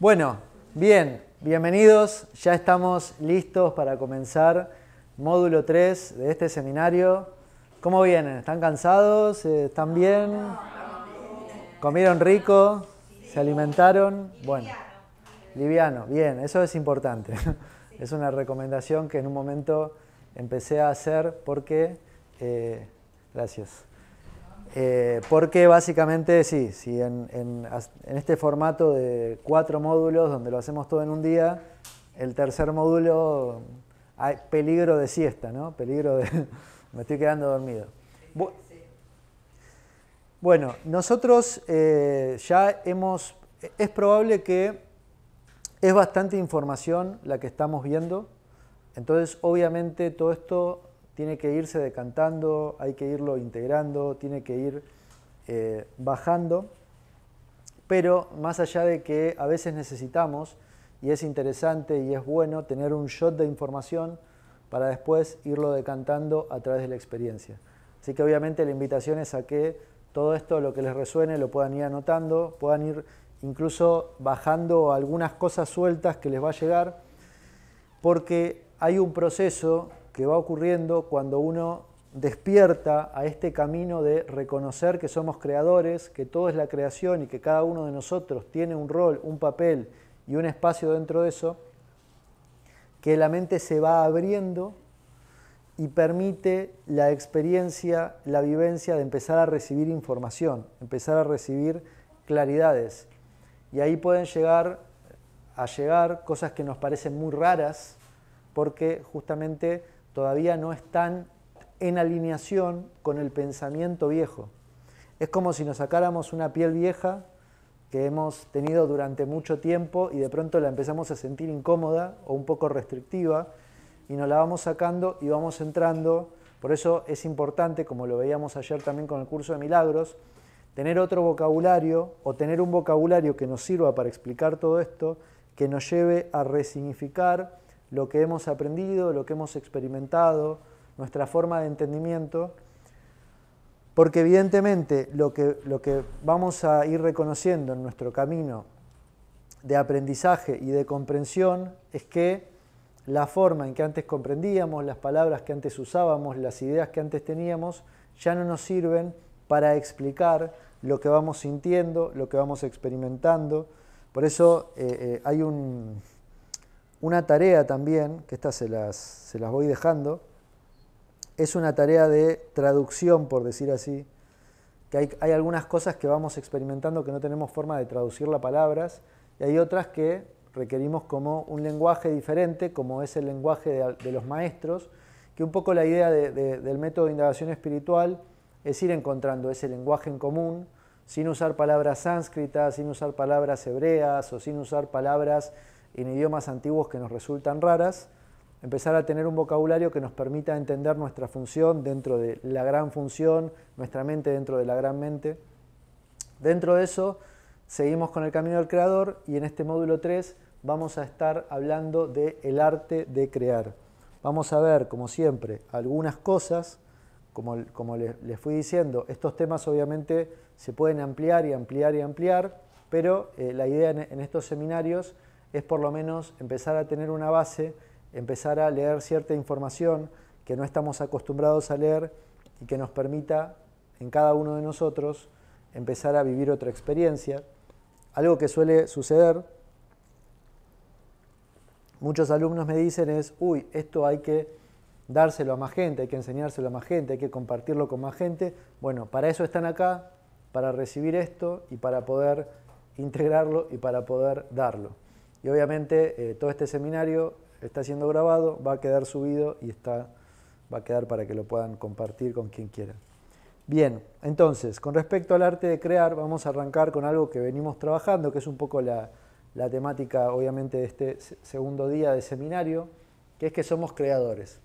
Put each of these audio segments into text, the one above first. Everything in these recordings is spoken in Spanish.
Bueno, bien, bienvenidos. Ya estamos listos para comenzar módulo 3 de este seminario. ¿Cómo vienen? ¿Están cansados? ¿Están bien? ¿Comieron rico? ¿Se alimentaron? Bueno, liviano, bien, eso es importante. Es una recomendación que en un momento empecé a hacer porque... gracias. Porque básicamente sí, en este formato de 4 módulos donde lo hacemos todo en un día, el tercer módulo hay peligro de siesta, ¿no? Peligro de... me estoy quedando dormido. Bueno, nosotros ya hemos... Es probable que es bastante información la que estamos viendo, entonces obviamente todo esto tiene que irse decantando, hay que irlo integrando, tiene que ir bajando, pero más allá de que a veces necesitamos, y es interesante y es bueno tener un shot de información para después irlo decantando a través de la experiencia. Así que obviamente la invitación es a que todo esto, lo que les resuene, lo puedan ir anotando, puedan ir incluso bajando algunas cosas sueltas que les va a llegar, porque hay un proceso que va ocurriendo cuando uno despierta a este camino de reconocer que somos creadores, que todo es la creación y que cada uno de nosotros tiene un rol, un papel y un espacio dentro de eso, que la mente se va abriendo y permite la experiencia, la vivencia de empezar a recibir información, empezar a recibir claridades. Y ahí pueden llegar cosas que nos parecen muy raras, porque justamente todavía no están en alineación con el pensamiento viejo. Es como si nos sacáramos una piel vieja que hemos tenido durante mucho tiempo y de pronto la empezamos a sentir incómoda o un poco restrictiva y nos la vamos sacando y vamos entrando. Por eso es importante, como lo veíamos ayer también con el curso de milagros, tener otro vocabulario o tener un vocabulario que nos sirva para explicar todo esto, que nos lleve a resignificar lo que hemos aprendido, lo que hemos experimentado, nuestra forma de entendimiento, porque evidentemente lo que vamos a ir reconociendo en nuestro camino de aprendizaje y de comprensión es que la forma en que antes comprendíamos, las palabras que antes usábamos, las ideas que antes teníamos, ya no nos sirven para explicar lo que vamos sintiendo, lo que vamos experimentando. Por eso hay una tarea también, que esta se las voy dejando, es una tarea de traducción, por decir así, que hay algunas cosas que vamos experimentando que no tenemos forma de traducirlas a palabras, y hay otras que requerimos como un lenguaje diferente, como es el lenguaje de los maestros, que un poco la idea del método de indagación espiritual es ir encontrando ese lenguaje en común, sin usar palabras sánscritas, sin usar palabras hebreas o sin usar palabras en idiomas antiguos que nos resultan raras, empezar a tener un vocabulario que nos permita entender nuestra función dentro de la gran función, nuestra mente dentro de la gran mente. Dentro de eso, seguimos con el camino del creador y en este módulo 3 vamos a estar hablando del arte de crear. Vamos a ver, como siempre, algunas cosas, como les fui diciendo, estos temas obviamente se pueden ampliar y ampliar y ampliar, pero la idea en estos seminarios es por lo menos empezar a tener una base, empezar a leer cierta información que no estamos acostumbrados a leer y que nos permita en cada uno de nosotros empezar a vivir otra experiencia. Algo que suele suceder, muchos alumnos me dicen es, uy, esto hay que dárselo a más gente, hay que enseñárselo a más gente, hay que compartirlo con más gente. Bueno, para eso están acá, para recibir esto y para poder integrarlo y para poder darlo. Y obviamente todo este seminario está siendo grabado, va a quedar subido y va a quedar para que lo puedan compartir con quien quiera. Bien, entonces, con respecto al arte de crear, vamos a arrancar con algo que venimos trabajando, que es un poco la temática, obviamente, de este segundo día de seminario, que es que somos creadores.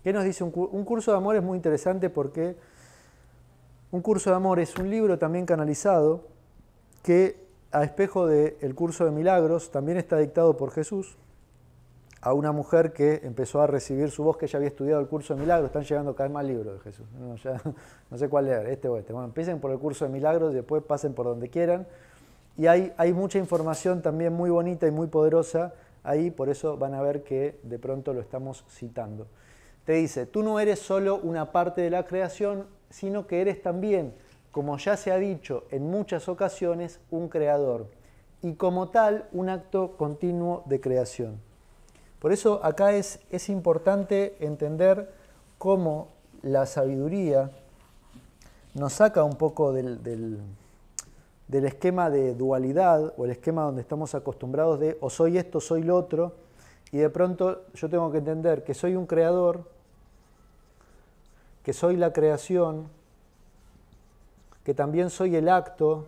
¿Qué nos dice un curso de amor? Es muy interesante porque un curso de amor es un libro también canalizado que, a espejo del curso de milagros, también está dictado por Jesús a una mujer que empezó a recibir su voz, que ya había estudiado el curso de milagros. Están llegando cada vez más libros de Jesús. No sé cuál leer, este o este. Bueno, empiecen por el curso de milagros y después pasen por donde quieran. Y hay mucha información también muy bonita y muy poderosa ahí, por eso van a ver que de pronto lo estamos citando. Te dice, tú no eres solo una parte de la creación, sino que eres también, como ya se ha dicho en muchas ocasiones, un creador. Y como tal, un acto continuo de creación. Por eso acá es importante entender cómo la sabiduría nos saca un poco del esquema de dualidad o el esquema donde estamos acostumbrados de o soy esto, soy lo otro, y de pronto yo tengo que entender que soy un creador, que soy la creación, que también soy el acto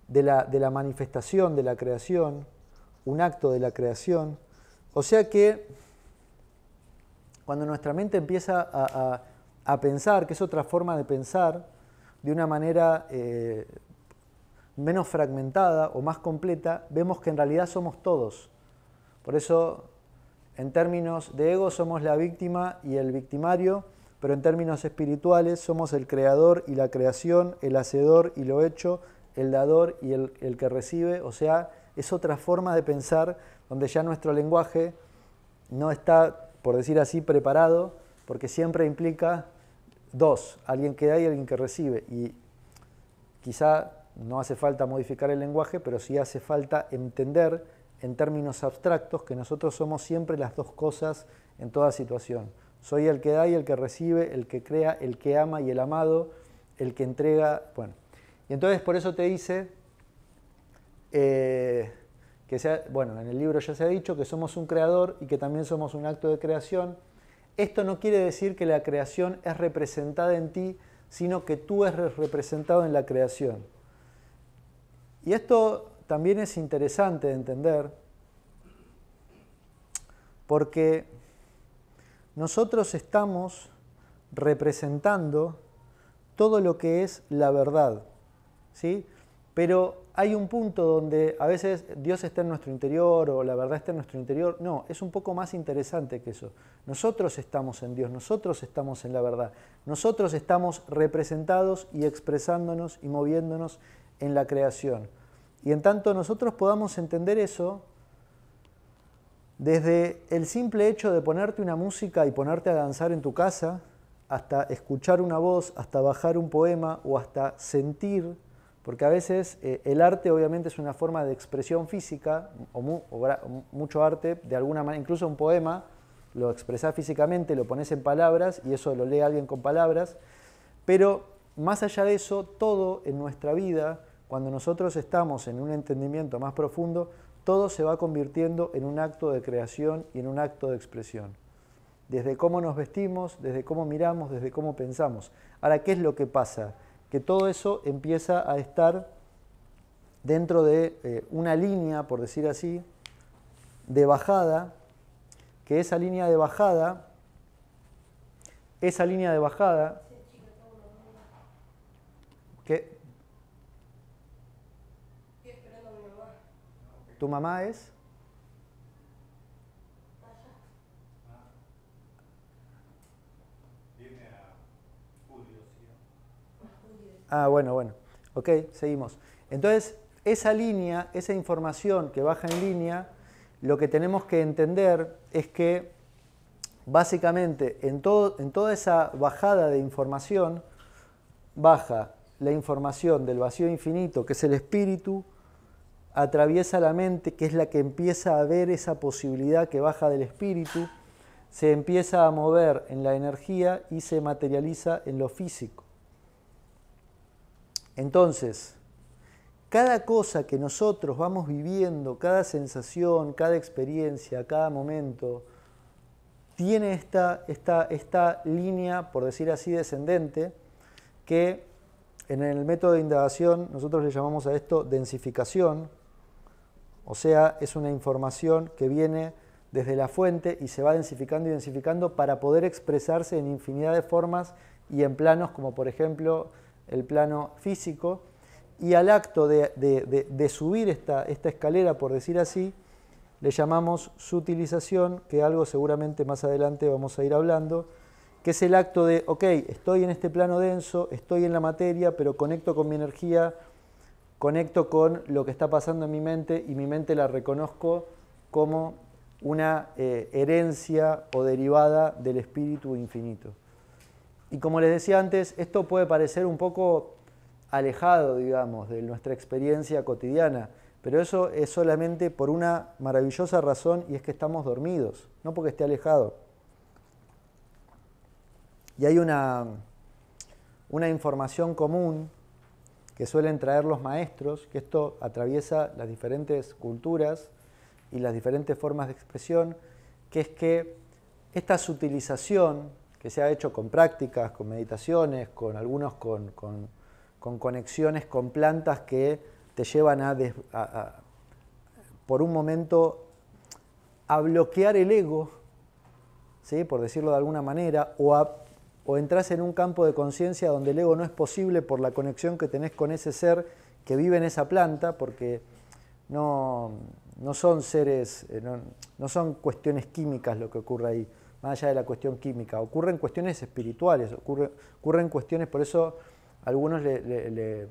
de la manifestación de la creación, un acto de la creación. O sea que cuando nuestra mente empieza a pensar, que es otra forma de pensar, de una manera menos fragmentada o más completa, vemos que en realidad somos todos. Por eso, en términos de ego, somos la víctima y el victimario, pero en términos espirituales somos el creador y la creación, el hacedor y lo hecho, el dador y el que recibe. O sea, es otra forma de pensar donde ya nuestro lenguaje no está, por decir así, preparado, porque siempre implica dos, alguien que da y alguien que recibe. Y quizá no hace falta modificar el lenguaje, pero sí hace falta entender en términos abstractos que nosotros somos siempre las dos cosas en toda situación. Soy el que da y el que recibe, el que crea, el que ama y el amado, el que entrega. Bueno, y entonces por eso te dice bueno, en el libro ya se ha dicho que somos un creador y que también somos un acto de creación. Esto no quiere decir que la creación es representada en ti, sino que tú eres representado en la creación. Y esto también es interesante de entender, porque nosotros estamos representando todo lo que es la verdad, ¿sí? Pero hay un punto donde a veces Dios está en nuestro interior o la verdad está en nuestro interior. No, es un poco más interesante que eso. Nosotros estamos en Dios, nosotros estamos en la verdad. Nosotros estamos representados y expresándonos y moviéndonos en la creación. Y en tanto nosotros podamos entender eso, desde el simple hecho de ponerte una música y ponerte a danzar en tu casa, hasta escuchar una voz, hasta bajar un poema o hasta sentir, porque a veces el arte obviamente es una forma de expresión física, o mucho arte, de alguna manera, incluso un poema, lo expresás físicamente, lo pones en palabras y eso lo lee alguien con palabras, pero más allá de eso, todo en nuestra vida, cuando nosotros estamos en un entendimiento más profundo, todo se va convirtiendo en un acto de creación y en un acto de expresión. Desde cómo nos vestimos, desde cómo miramos, desde cómo pensamos. Ahora, ¿qué es lo que pasa? Que todo eso empieza a estar dentro de una línea, por decir así, de bajada, que esa línea de bajada, que ¿tu mamá es? Ah, bueno. Ok, seguimos. Entonces, esa línea, esa información que baja en línea, lo que tenemos que entender es que básicamente en toda esa bajada de información, baja la información del vacío infinito, que es el espíritu, atraviesa la mente, que es la que empieza a ver esa posibilidad que baja del espíritu, se empieza a mover en la energía y se materializa en lo físico. Entonces, cada cosa que nosotros vamos viviendo, cada sensación, cada experiencia, cada momento, tiene esta línea, por decir así, descendente, que en el método de indagación nosotros le llamamos a esto densificación, o sea, es una información que viene desde la fuente y se va densificando y densificando para poder expresarse en infinidad de formas y en planos como por ejemplo el plano físico, y al acto de subir esta escalera, por decir así, le llamamos sutilización, que algo seguramente más adelante vamos a ir hablando, que es el acto de, ok, estoy en este plano denso, estoy en la materia, pero conecto con mi energía conecto con lo que está pasando en mi mente y mi mente la reconozco como una herencia o derivada del espíritu infinito. Y como les decía antes, esto puede parecer un poco alejado, digamos, de nuestra experiencia cotidiana, pero eso es solamente por una maravillosa razón, y es que estamos dormidos, no porque esté alejado. Y hay una información común que suelen traer los maestros, que esto atraviesa las diferentes culturas y las diferentes formas de expresión, que es que esta sutilización que se ha hecho con prácticas, con meditaciones, con algunos con conexiones con plantas que te llevan por un momento a bloquear el ego, ¿sí?, por decirlo de alguna manera, o entras en un campo de conciencia donde el ego no es posible por la conexión que tenés con ese ser que vive en esa planta, porque no son seres, no son cuestiones químicas lo que ocurre ahí, más allá de la cuestión química, ocurren cuestiones espirituales, ocurren cuestiones, por eso algunos les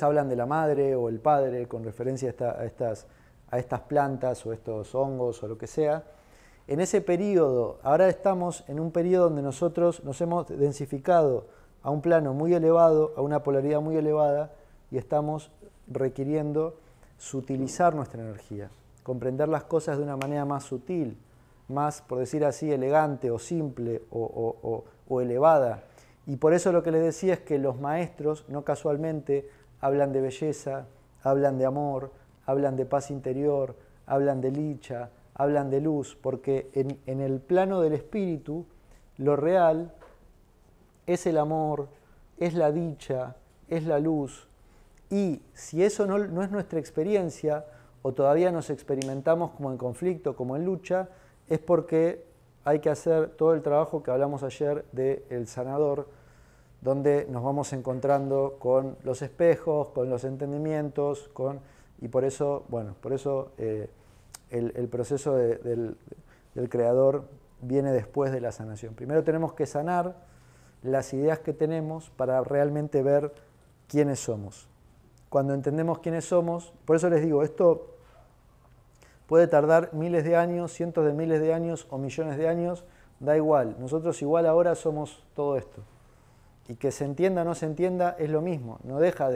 hablan de la madre o el padre con referencia a estas plantas o estos hongos o lo que sea. En ese periodo, ahora estamos en un periodo donde nosotros nos hemos densificado a un plano muy elevado, a una polaridad muy elevada, y estamos requiriendo sutilizar nuestra energía, comprender las cosas de una manera más sutil, más, por decir así, elegante o simple o elevada. Y por eso lo que les decía es que los maestros, no casualmente, hablan de belleza, hablan de amor, hablan de paz interior, hablan de dicha, hablan de luz, porque en el plano del espíritu, lo real es el amor, es la dicha, es la luz. Y si eso no es nuestra experiencia, o todavía nos experimentamos como en conflicto, como en lucha, es porque hay que hacer todo el trabajo que hablamos ayer del sanador, donde nos vamos encontrando con los espejos, con los entendimientos, y por eso, bueno, el proceso del creador viene después de la sanación. Primero tenemos que sanar las ideas que tenemos para realmente ver quiénes somos. Cuando entendemos quiénes somos, por eso les digo, esto puede tardar miles de años, cientos de miles de años o millones de años, da igual. Nosotros igual ahora somos todo esto. Y que se entienda o no se entienda es lo mismo, no deja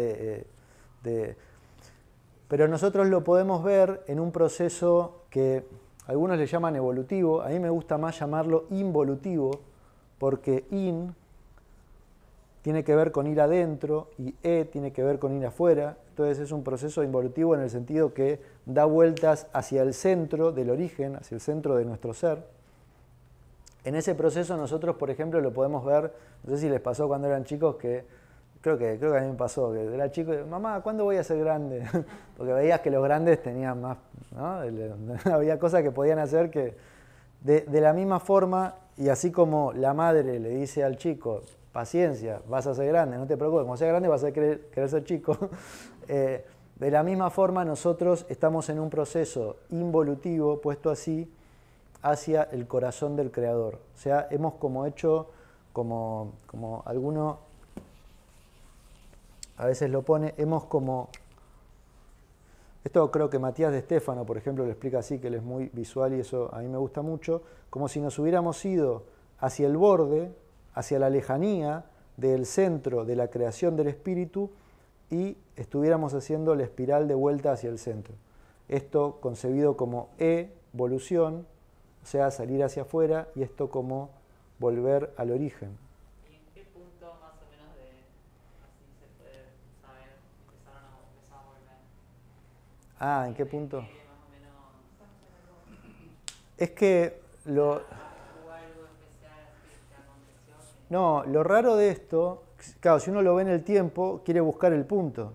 pero nosotros lo podemos ver en un proceso que algunos le llaman evolutivo, a mí me gusta más llamarlo involutivo, porque in tiene que ver con ir adentro y tiene que ver con ir afuera. Entonces es un proceso involutivo en el sentido que da vueltas hacia el centro del origen, hacia el centro de nuestro ser. En ese proceso nosotros, por ejemplo, lo podemos ver, no sé si les pasó cuando eran chicos, que creo que a mí me pasó, que era chico y mamá, ¿cuándo voy a ser grande? Porque veías que los grandes tenían más, ¿no? Había cosas que podían hacer que de la misma forma, y así como la madre le dice al chico, paciencia, vas a ser grande, no te preocupes, cuando seas grande vas a querer ser chico. De la misma forma nosotros estamos en un proceso involutivo, puesto así, hacia el corazón del Creador. O sea, hemos como hecho, como alguno a veces lo pone, hemos como... Esto creo que Matías de Estéfano, por ejemplo, lo explica así, que él es muy visual y eso a mí me gusta mucho, como si nos hubiéramos ido hacia el borde, hacia la lejanía del centro de la creación del espíritu y estuviéramos haciendo la espiral de vuelta hacia el centro. Esto concebido como evolución, o sea, salir hacia afuera, y esto como volver al origen. ¿Y en qué punto más o menos así se puede saber que empezaron a volver? Ah, ¿en qué punto? Más o menos... Es que ¿Hubo algo especial que aconteció? No, lo raro de esto, claro, si uno lo ve en el tiempo, quiere buscar el punto.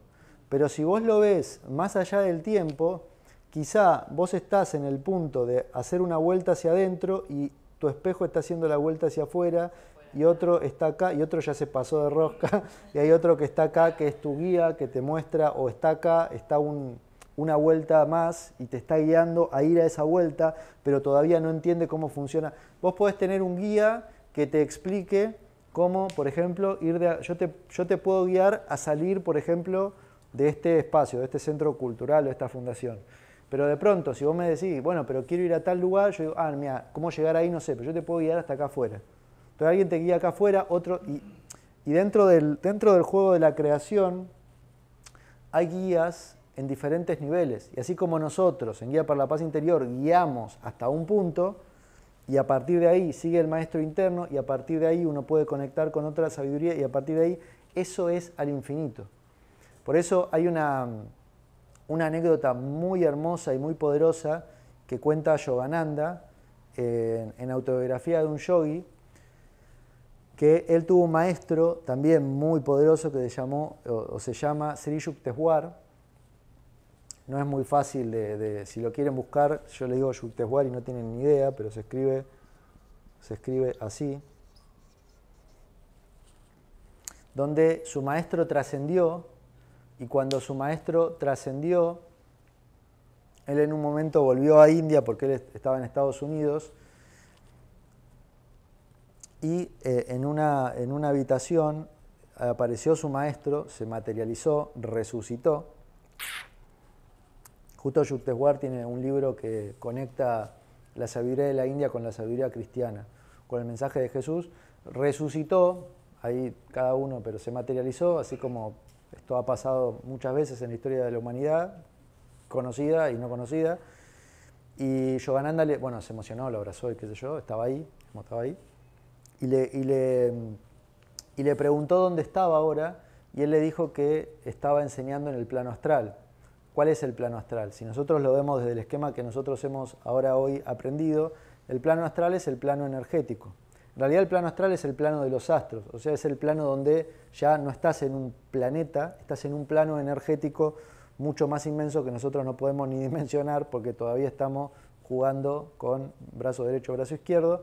Pero si vos lo ves más allá del tiempo, quizá vos estás en el punto de hacer una vuelta hacia adentro y tu espejo está haciendo la vuelta hacia afuera y otro está acá y otro ya se pasó de rosca y hay otro que está acá que es tu guía, que te muestra, o está acá, está una vuelta más y te está guiando a ir a esa vuelta, pero todavía no entiende cómo funciona. Vos podés tener un guía que te explique como, por ejemplo, yo te puedo guiar a salir, por ejemplo, de este espacio, de este centro cultural, de esta fundación. Pero de pronto, si vos me decís, bueno, pero quiero ir a tal lugar, yo digo, mira, ¿cómo llegar ahí? No sé, pero yo te puedo guiar hasta acá afuera. Entonces alguien te guía acá afuera, otro, y dentro del juego de la creación hay guías en diferentes niveles. Y así como nosotros, en Guía para la Paz Interior, guiamos hasta un punto, y a partir de ahí sigue el maestro interno, y a partir de ahí uno puede conectar con otra sabiduría, y a partir de ahí, eso es al infinito. Por eso hay una anécdota muy hermosa y muy poderosa que cuenta Yogananda en Autobiografía de un Yogi, que él tuvo un maestro también muy poderoso que se llama Sri Yukteswar. No es muy fácil si lo quieren buscar, yo le digo Yukteswar y no tienen ni idea, pero se escribe así, donde su maestro trascendió, y cuando su maestro trascendió, él en un momento volvió a India porque él estaba en Estados Unidos, y en una habitación apareció su maestro, se materializó, resucitó. Justo Yukteswar tiene un libro que conecta la sabiduría de la India con la sabiduría cristiana, con el mensaje de Jesús. Resucitó, ahí cada uno, pero se materializó, así como esto ha pasado muchas veces en la historia de la humanidad, conocida y no conocida. Y Yogananda, se emocionó, lo abrazó y qué sé yo, estaba ahí, y le preguntó dónde estaba ahora, y él le dijo que estaba enseñando en el plano astral. ¿Cuál es el plano astral? Si nosotros lo vemos desde el esquema que nosotros hemos hoy aprendido, el plano astral es el plano energético. En realidad el plano astral es el plano de los astros, o sea, es el plano donde ya no estás en un planeta, estás en un plano energético mucho más inmenso que nosotros no podemos ni dimensionar porque todavía estamos jugando con brazo derecho, brazo izquierdo,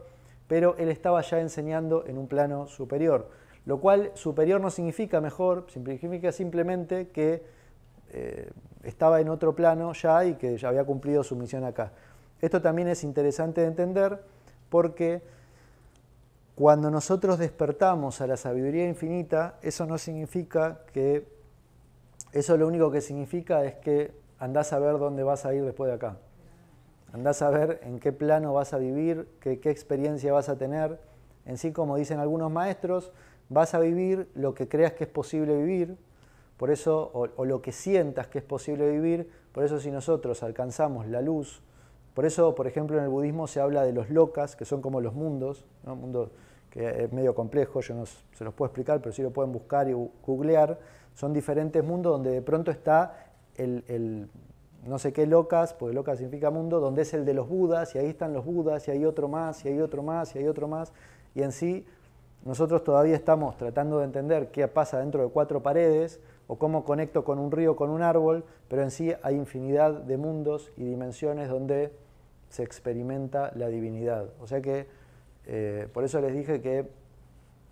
pero él estaba ya enseñando en un plano superior, lo cual superior no significa mejor, significa simplemente que estaba en otro plano ya y que ya había cumplido su misión acá. Esto también es interesante de entender porque cuando nosotros despertamos a la sabiduría infinita, eso no significa que, eso lo único que significa es que andás a ver dónde vas a ir después de acá. Andás a ver en qué plano vas a vivir, qué experiencia vas a tener. En sí, como dicen algunos maestros, vas a vivir lo que creas que es posible vivir, por eso, o lo que sientas que es posible vivir. Por eso si nosotros alcanzamos la luz, por eso, por ejemplo, en el budismo se habla de los lokas, que son como los mundos, ¿no? Mundo que es medio complejo, yo no se los puedo explicar, pero sí lo pueden buscar y googlear. Son diferentes mundos donde de pronto está el no sé qué lokas, porque lokas significa mundo, donde es el de los budas, y ahí están los budas, y hay otro más, y hay otro más, y hay otro más. Y en sí, nosotros todavía estamos tratando de entender qué pasa dentro de 4 paredes, o cómo conecto con un río, con un árbol, pero en sí hay infinidad de mundos y dimensiones donde se experimenta la divinidad. O sea que, por eso les dije que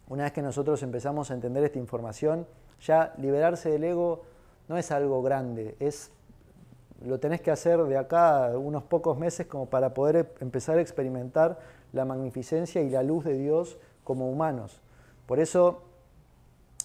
una vez que nosotros empezamos a entender esta información, ya liberarse del ego no es algo grande, lo tenés que hacer de acá a unos pocos meses como para poder empezar a experimentar la magnificencia y la luz de Dios como humanos. Por eso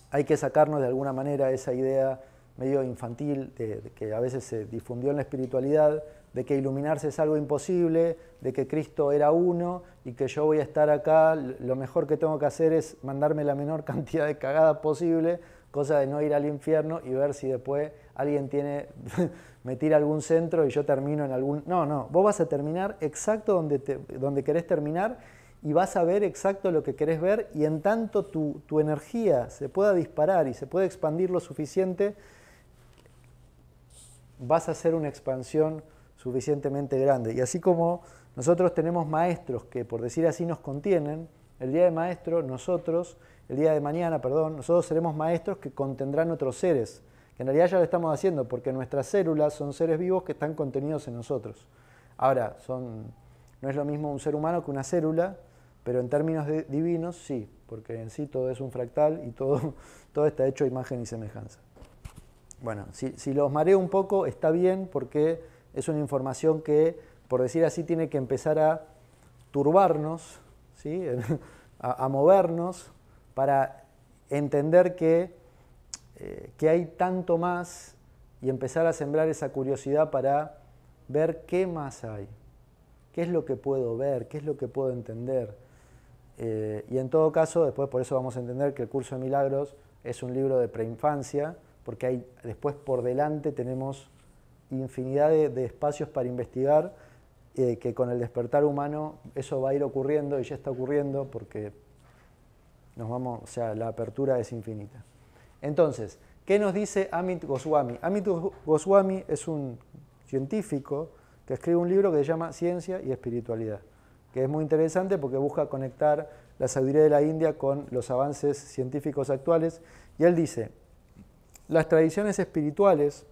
hay que sacarnos de alguna manera esa idea medio infantil de que a veces se difundió en la espiritualidad, de que iluminarse es algo imposible, de que Cristo era uno y que yo voy a estar acá, lo mejor que tengo que hacer es mandarme la menor cantidad de cagadas posible, cosa de no ir al infierno y ver si después alguien me tira algún centro y yo termino en algún... No, vos vas a terminar exacto donde querés terminar y vas a ver exacto lo que querés ver, y en tanto tu energía se pueda disparar y se puede expandir lo suficiente, vas a hacer una expansión suficientemente grande. Y así como nosotros tenemos maestros que, por decir así, nos contienen, el día de mañana, nosotros seremos maestros que contendrán otros seres, que en realidad ya lo estamos haciendo, porque nuestras células son seres vivos que están contenidos en nosotros. Ahora, no es lo mismo un ser humano que una célula, pero en términos divinos sí, porque en sí todo es un fractal y todo está hecho a imagen y semejanza. Bueno, si los mareo un poco está bien, porque es una información que, por decir así, tiene que empezar a turbarnos, ¿sí? a movernos, para entender que hay tanto más y empezar a sembrar esa curiosidad para ver qué más hay, qué es lo que puedo ver, qué es lo que puedo entender. Y en todo caso, después por eso vamos a entender que el Curso de Milagros es un libro de preinfancia, porque después por delante tenemos infinidad de espacios para investigar, que con el despertar humano eso va a ir ocurriendo y ya está ocurriendo porque o sea, la apertura es infinita. Entonces, ¿qué nos dice Amit Goswami? Amit Goswami es un científico que escribe un libro que se llama Ciencia y Espiritualidad, que es muy interesante porque busca conectar la sabiduría de la India con los avances científicos actuales. Y él dice, las tradiciones espirituales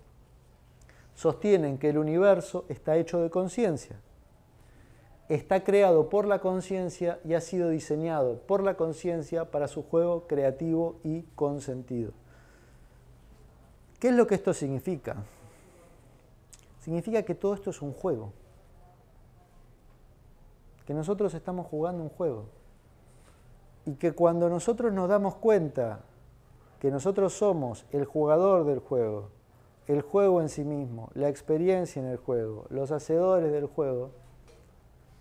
sostienen que el universo está hecho de conciencia. Está creado por la conciencia y ha sido diseñado por la conciencia para su juego creativo y consentido. ¿Qué es lo que esto significa? Significa que todo esto es un juego. Que nosotros estamos jugando un juego. Y que cuando nosotros nos damos cuenta que nosotros somos el jugador del juego, el juego en sí mismo, la experiencia en el juego, los hacedores del juego,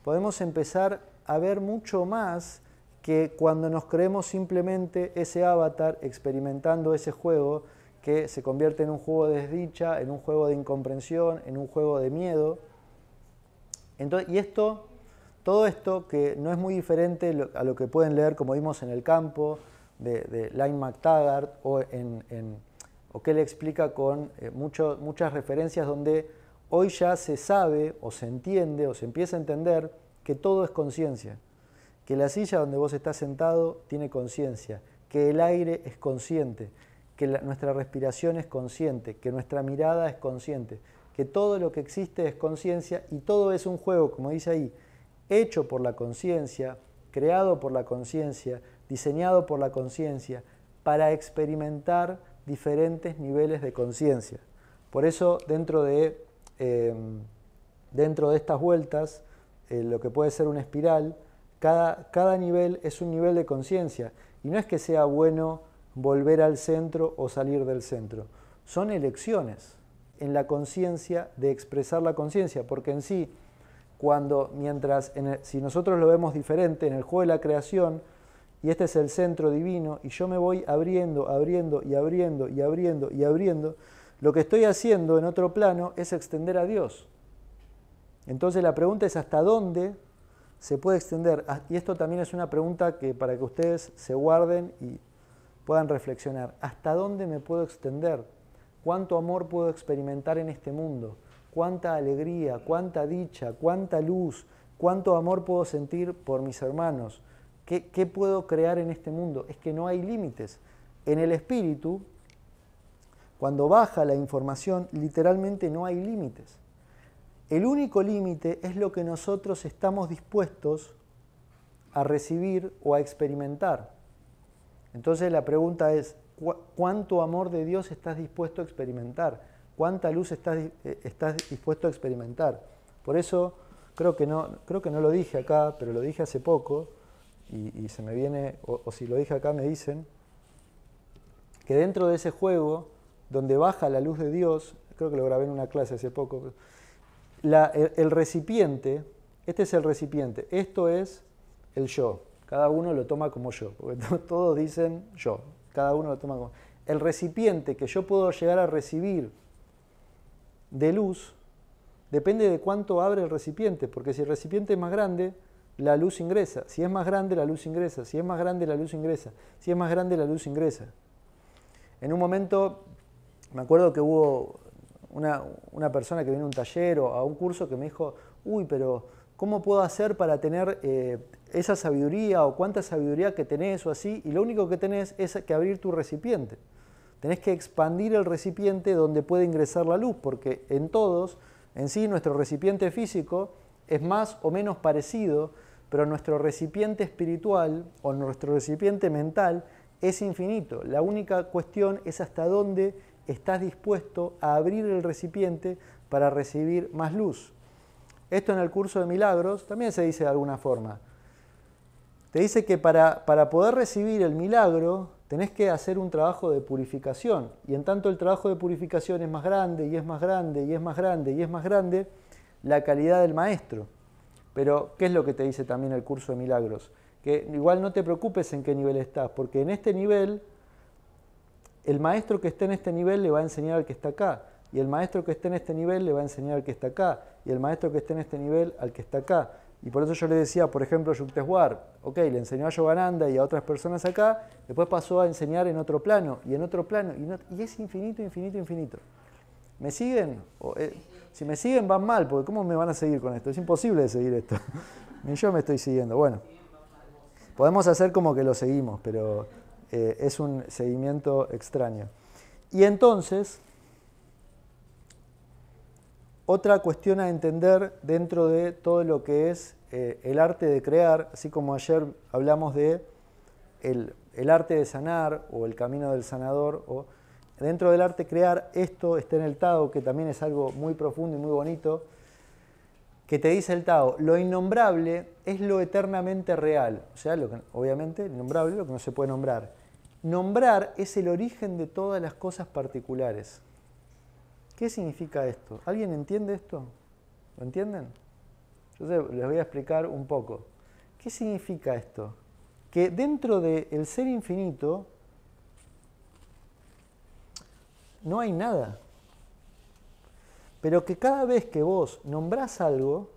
podemos empezar a ver mucho más que cuando nos creemos simplemente ese avatar experimentando ese juego que se convierte en un juego de desdicha, en un juego de incomprensión, en un juego de miedo. Entonces, todo esto que no es muy diferente a lo que pueden leer, como vimos en El campo, de Lynne McTaggart, o que él explica con muchas referencias donde hoy ya se sabe, o se entiende, o se empieza a entender que todo es conciencia, que la silla donde vos estás sentado tiene conciencia, que el aire es consciente, que nuestra respiración es consciente, que nuestra mirada es consciente, que todo lo que existe es conciencia y todo es un juego, como dice ahí, hecho por la conciencia, creado por la conciencia, diseñado por la conciencia, para experimentar diferentes niveles de conciencia. Por eso, dentro de estas vueltas, lo que puede ser una espiral, cada nivel es un nivel de conciencia. Y no es que sea bueno volver al centro o salir del centro. Son elecciones en la conciencia de expresar la conciencia, porque en sí, si nosotros lo vemos diferente en el juego de la creación, y este es el centro divino, y yo me voy abriendo, abriendo y abriendo y abriendo y abriendo, lo que estoy haciendo en otro plano es extender a Dios. Entonces la pregunta es ¿hasta dónde se puede extender? Y esto también es una pregunta que para que ustedes se guarden y puedan reflexionar. ¿Hasta dónde me puedo extender? ¿Cuánto amor puedo experimentar en este mundo? ¿Cuánta alegría, cuánta dicha, cuánta luz, cuánto amor puedo sentir por mis hermanos? ¿Qué puedo crear en este mundo? Es que no hay límites. En el espíritu, cuando baja la información, literalmente no hay límites. El único límite es lo que nosotros estamos dispuestos a recibir o a experimentar. Entonces la pregunta es, ¿cuánto amor de Dios estás dispuesto a experimentar? ¿Cuánta luz estás dispuesto a experimentar? Por eso, creo que no lo dije acá, pero lo dije hace poco, y se me viene, o si lo dije acá me dicen, que dentro de ese juego, donde baja la luz de Dios, creo que lo grabé en una clase hace poco, el recipiente, este es el recipiente, esto es el yo, cada uno lo toma como yo, porque todos dicen yo, cada uno lo toma como... El recipiente que yo puedo llegar a recibir de luz, depende de cuánto abre el recipiente, porque si el recipiente es más grande, la luz ingresa. Si es más grande, la luz ingresa. Si es más grande, la luz ingresa. Si es más grande, la luz ingresa. En un momento, me acuerdo que hubo una persona que vino a un taller o a un curso que me dijo, uy, pero ¿cómo puedo hacer para tener esa sabiduría o cuánta sabiduría que tenés o así? Y lo único que tenés es que abrir tu recipiente. Tenés que expandir el recipiente donde puede ingresar la luz, porque en todos, en sí, nuestro recipiente físico es más o menos parecido, pero nuestro recipiente espiritual o nuestro recipiente mental es infinito. La única cuestión es hasta dónde estás dispuesto a abrir el recipiente para recibir más luz. Esto en el curso de milagros también se dice de alguna forma. te dice que para poder recibir el milagro tenés que hacer un trabajo de purificación. Y en tanto el trabajo de purificación es más grande, y es más grande, y es más grande, y es más grande, la calidad del maestro. Pero, ¿qué es lo que te dice también el curso de milagros? Que igual no te preocupes en qué nivel estás, porque en este nivel, el maestro que esté en este nivel le va a enseñar al que está acá, y el maestro que esté en este nivel le va a enseñar al que está acá, y el maestro que esté en este nivel al que está acá. Y por eso yo le decía, por ejemplo, Yukteswar, ok, le enseñó a Yogananda y a otras personas acá, después pasó a enseñar en otro plano, y en otro plano, y es infinito, infinito, infinito. ¿Me siguen? Si me siguen van mal, porque ¿cómo me van a seguir con esto? Es imposible de seguir esto. Ni yo me estoy siguiendo. Bueno, podemos hacer como que lo seguimos, pero es un seguimiento extraño. Y entonces, otra cuestión a entender dentro de todo lo que es el arte de crear, así como ayer hablamos de el arte de sanar o el camino del sanador, o dentro del arte crear, esto está en el Tao, que también es algo muy profundo y muy bonito, que te dice el Tao, lo innombrable es lo eternamente real, o sea, obviamente, innombrable, lo que no se puede nombrar. Nombrar es el origen de todas las cosas particulares. ¿Qué significa esto? ¿Alguien entiende esto? ¿Lo entienden? Yo les voy a explicar un poco. ¿Qué significa esto? Que dentro del ser infinito no hay nada. Pero que cada vez que vos nombrás algo,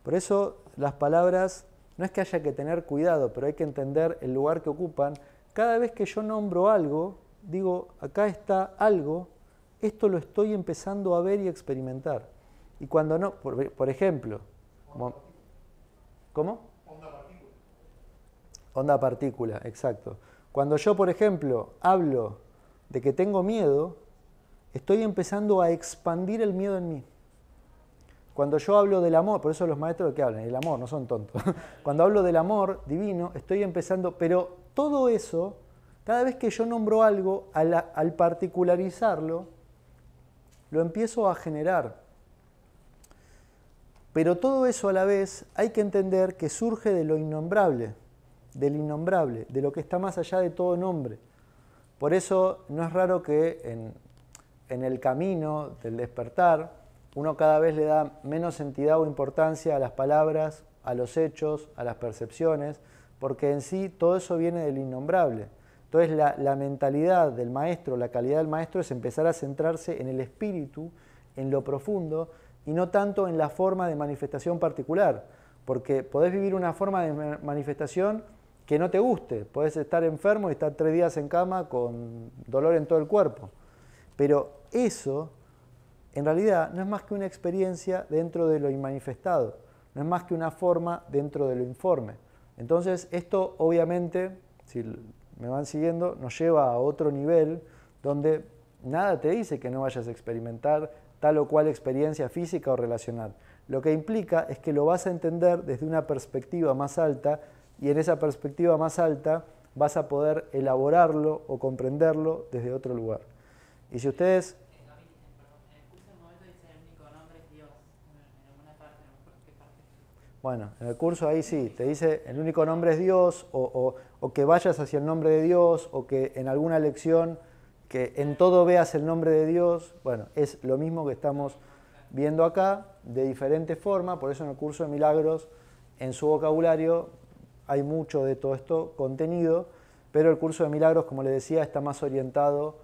por eso las palabras, no es que haya que tener cuidado, pero hay que entender el lugar que ocupan. Cada vez que yo nombro algo, digo, acá está algo, esto lo estoy empezando a ver y experimentar. Y cuando no, por ejemplo, ¿cómo? Onda partícula. Onda partícula, exacto. Cuando yo, por ejemplo, hablo de que tengo miedo, estoy empezando a expandir el miedo en mí. Cuando yo hablo del amor, por eso los maestros de que hablan, el amor, no son tontos. Cuando hablo del amor divino, estoy empezando, pero todo eso, cada vez que yo nombro algo, al particularizarlo, lo empiezo a generar. Pero todo eso a la vez hay que entender que surge de lo innombrable, del innombrable, de lo que está más allá de todo nombre. Por eso no es raro que en el camino del despertar, uno cada vez le da menos entidad o importancia a las palabras, a los hechos, a las percepciones, porque en sí todo eso viene del innombrable. Entonces la mentalidad del maestro, la calidad del maestro es empezar a centrarse en el espíritu, en lo profundo, y no tanto en la forma de manifestación particular, porque podés vivir una forma de manifestación que no te guste, podés estar enfermo y estar 3 días en cama con dolor en todo el cuerpo, pero eso en realidad no es más que una experiencia dentro de lo inmanifestado, no es más que una forma dentro de lo informe. Entonces esto obviamente, si me van siguiendo, nos lleva a otro nivel donde nada te dice que no vayas a experimentar tal o cual experiencia física o relacional. Lo que implica es que lo vas a entender desde una perspectiva más alta y en esa perspectiva más alta vas a poder elaborarlo o comprenderlo desde otro lugar. Y si ustedes... Bueno, en el curso ahí sí, te dice el único nombre es Dios, o que vayas hacia el nombre de Dios, o que en alguna lección, que en todo veas el nombre de Dios. Bueno, es lo mismo que estamos viendo acá, de diferente forma, por eso en el curso de milagros, en su vocabulario, hay mucho de todo esto contenido, pero el curso de milagros, como les decía, está más orientado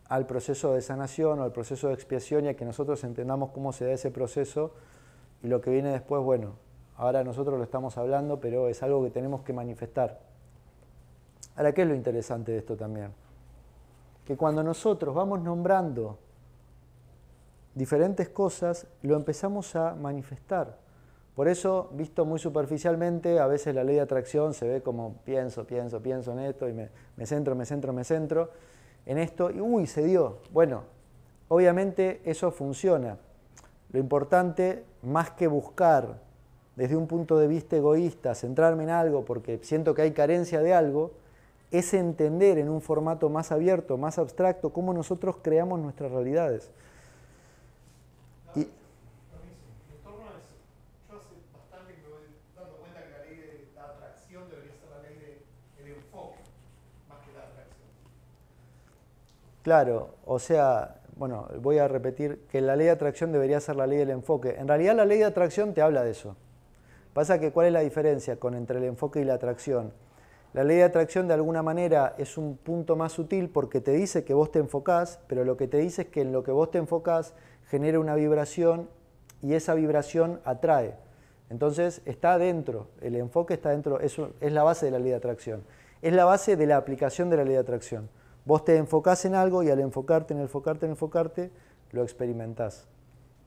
al proceso de sanación o al proceso de expiación y a que nosotros entendamos cómo se da ese proceso y lo que viene después, bueno, ahora nosotros lo estamos hablando, pero es algo que tenemos que manifestar. Ahora, ¿qué es lo interesante de esto también? Que cuando nosotros vamos nombrando diferentes cosas, lo empezamos a manifestar. Por eso, visto muy superficialmente, a veces la ley de atracción se ve como pienso en esto y me centro en esto y ¡uy! Se dio. Bueno, obviamente eso funciona. Lo importante, más que buscar desde un punto de vista egoísta, centrarme en algo porque siento que hay carencia de algo, es entender en un formato más abierto, más abstracto, cómo nosotros creamos nuestras realidades. Y, en torno a eso, yo hace bastante que me voy dando cuenta que la ley de la atracción debería ser la ley Claro, o sea, bueno, voy a repetir que la ley de atracción debería ser la ley del enfoque. En realidad la ley de atracción te habla de eso. Pasa que ¿cuál es la diferencia entre el enfoque y la atracción? La ley de atracción de alguna manera es un punto más sutil porque te dice que vos te enfocás, pero lo que te dice es que en lo que vos te enfocás genera una vibración y esa vibración atrae. Entonces está adentro, el enfoque está dentro, eso es la base de la ley de atracción. Es la base de la aplicación de la ley de atracción. Vos te enfocás en algo y al enfocarte, lo experimentás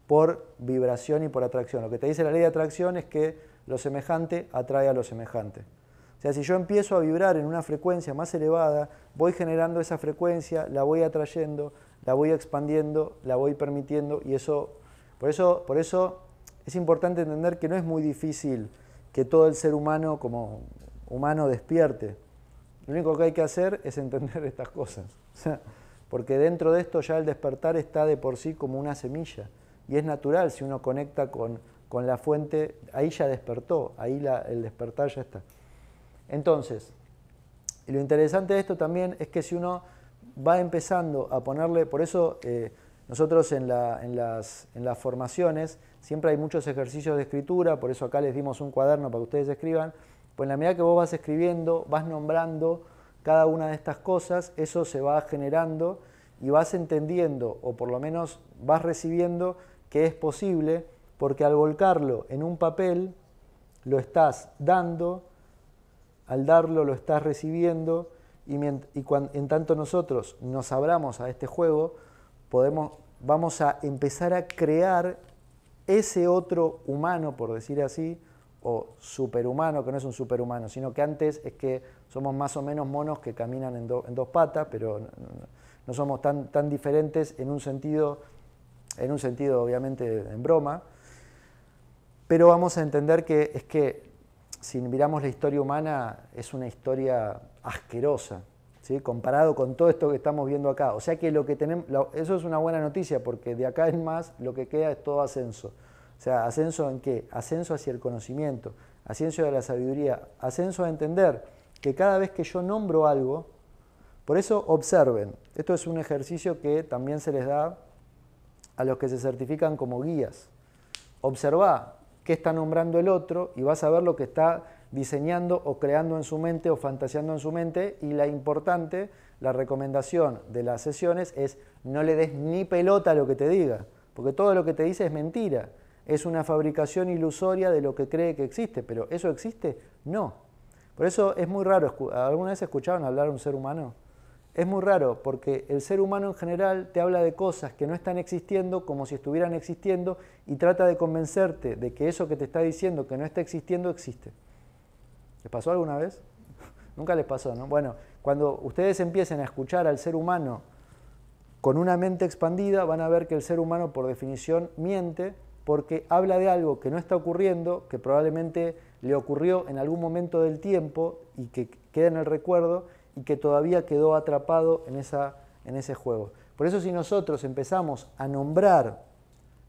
por vibración y por atracción. Lo que te dice la ley de atracción es que lo semejante atrae a lo semejante. O sea, si yo empiezo a vibrar en una frecuencia más elevada, voy generando esa frecuencia, la voy atrayendo, la voy expandiendo, la voy permitiendo y eso, por eso es importante entender que no es muy difícil que todo el ser humano como humano despierte. Lo único que hay que hacer es entender estas cosas. O sea, porque dentro de esto ya el despertar está de por sí como una semilla. Y es natural, si uno conecta con la fuente, ahí ya despertó, ahí el despertar ya está. Entonces, y lo interesante de esto también es que si uno va empezando a ponerle, por eso nosotros en las formaciones siempre hay muchos ejercicios de escritura, por eso acá les dimos un cuaderno para que ustedes escriban. Pues en la medida que vos vas escribiendo, vas nombrando cada una de estas cosas, eso se va generando y vas entendiendo, o por lo menos vas recibiendo que es posible, porque al volcarlo en un papel, lo estás dando, al darlo lo estás recibiendo, en tanto nosotros nos abramos a este juego, vamos a empezar a crear ese otro humano, por decir así, o superhumano, que no es un superhumano, sino que antes es que somos más o menos monos que caminan en dos patas, pero no somos tan diferentes en un sentido obviamente en broma, pero vamos a entender que es que si miramos la historia humana es una historia asquerosa, ¿sí? Comparado con todo esto que estamos viendo acá. O sea que lo que tenemos, eso es una buena noticia porque de acá en más lo que queda es todo ascenso. O sea, ¿ascenso en qué? Ascenso hacia el conocimiento, ascenso de la sabiduría, ascenso a entender que cada vez que yo nombro algo, por eso observen, esto es un ejercicio que también se les da a los que se certifican como guías. Observa qué está nombrando el otro y vas a ver lo que está diseñando o creando en su mente o fantaseando en su mente y la recomendación de las sesiones es no le des ni pelota a lo que te diga, porque todo lo que te dice es mentira. Es una fabricación ilusoria de lo que cree que existe, pero ¿eso existe? No. Por eso es muy raro. ¿Alguna vez escucharon hablar a un ser humano? Es muy raro porque el ser humano en general te habla de cosas que no están existiendo como si estuvieran existiendo y trata de convencerte de que eso que te está diciendo que no está existiendo existe. ¿Les pasó alguna vez? Nunca les pasó, ¿no? Bueno, cuando ustedes empiecen a escuchar al ser humano con una mente expandida, van a ver que el ser humano por definición miente porque habla de algo que no está ocurriendo, que probablemente le ocurrió en algún momento del tiempo y que queda en el recuerdo y que todavía quedó atrapado en ese juego. Por eso si nosotros empezamos a nombrar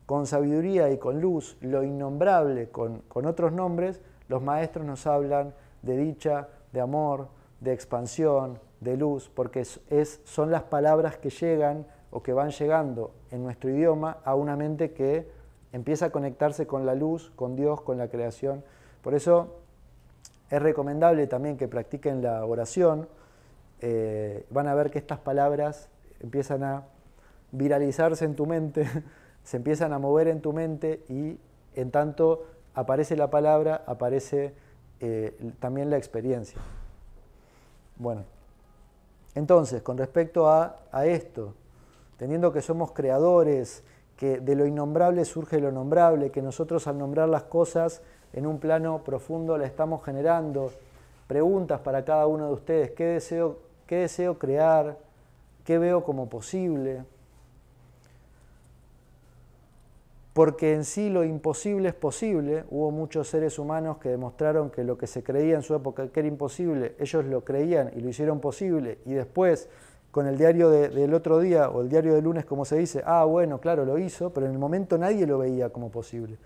con sabiduría y con luz lo innombrable con otros nombres, los maestros nos hablan de dicha, de amor, de expansión, de luz, porque son las palabras que llegan o que van llegando en nuestro idioma a una mente que empieza a conectarse con la luz, con Dios, con la creación. Por eso es recomendable también que practiquen la oración. Van a ver que estas palabras empiezan a viralizarse en tu mente, se empiezan a mover en tu mente y en tanto aparece la palabra, aparece también la experiencia. Bueno, entonces, con respecto a esto, teniendo que somos creadores, que de lo innombrable surge lo nombrable, que nosotros al nombrar las cosas en un plano profundo la estamos generando, preguntas para cada uno de ustedes, ¿qué deseo crear? ¿Qué veo como posible? Porque en sí lo imposible es posible. Hubo muchos seres humanos que demostraron que lo que se creía en su época que era imposible, ellos lo creían y lo hicieron posible. Y después, con el diario del otro día, o el diario del lunes, como se dice, bueno, claro, lo hizo, pero en el momento nadie lo veía como posible.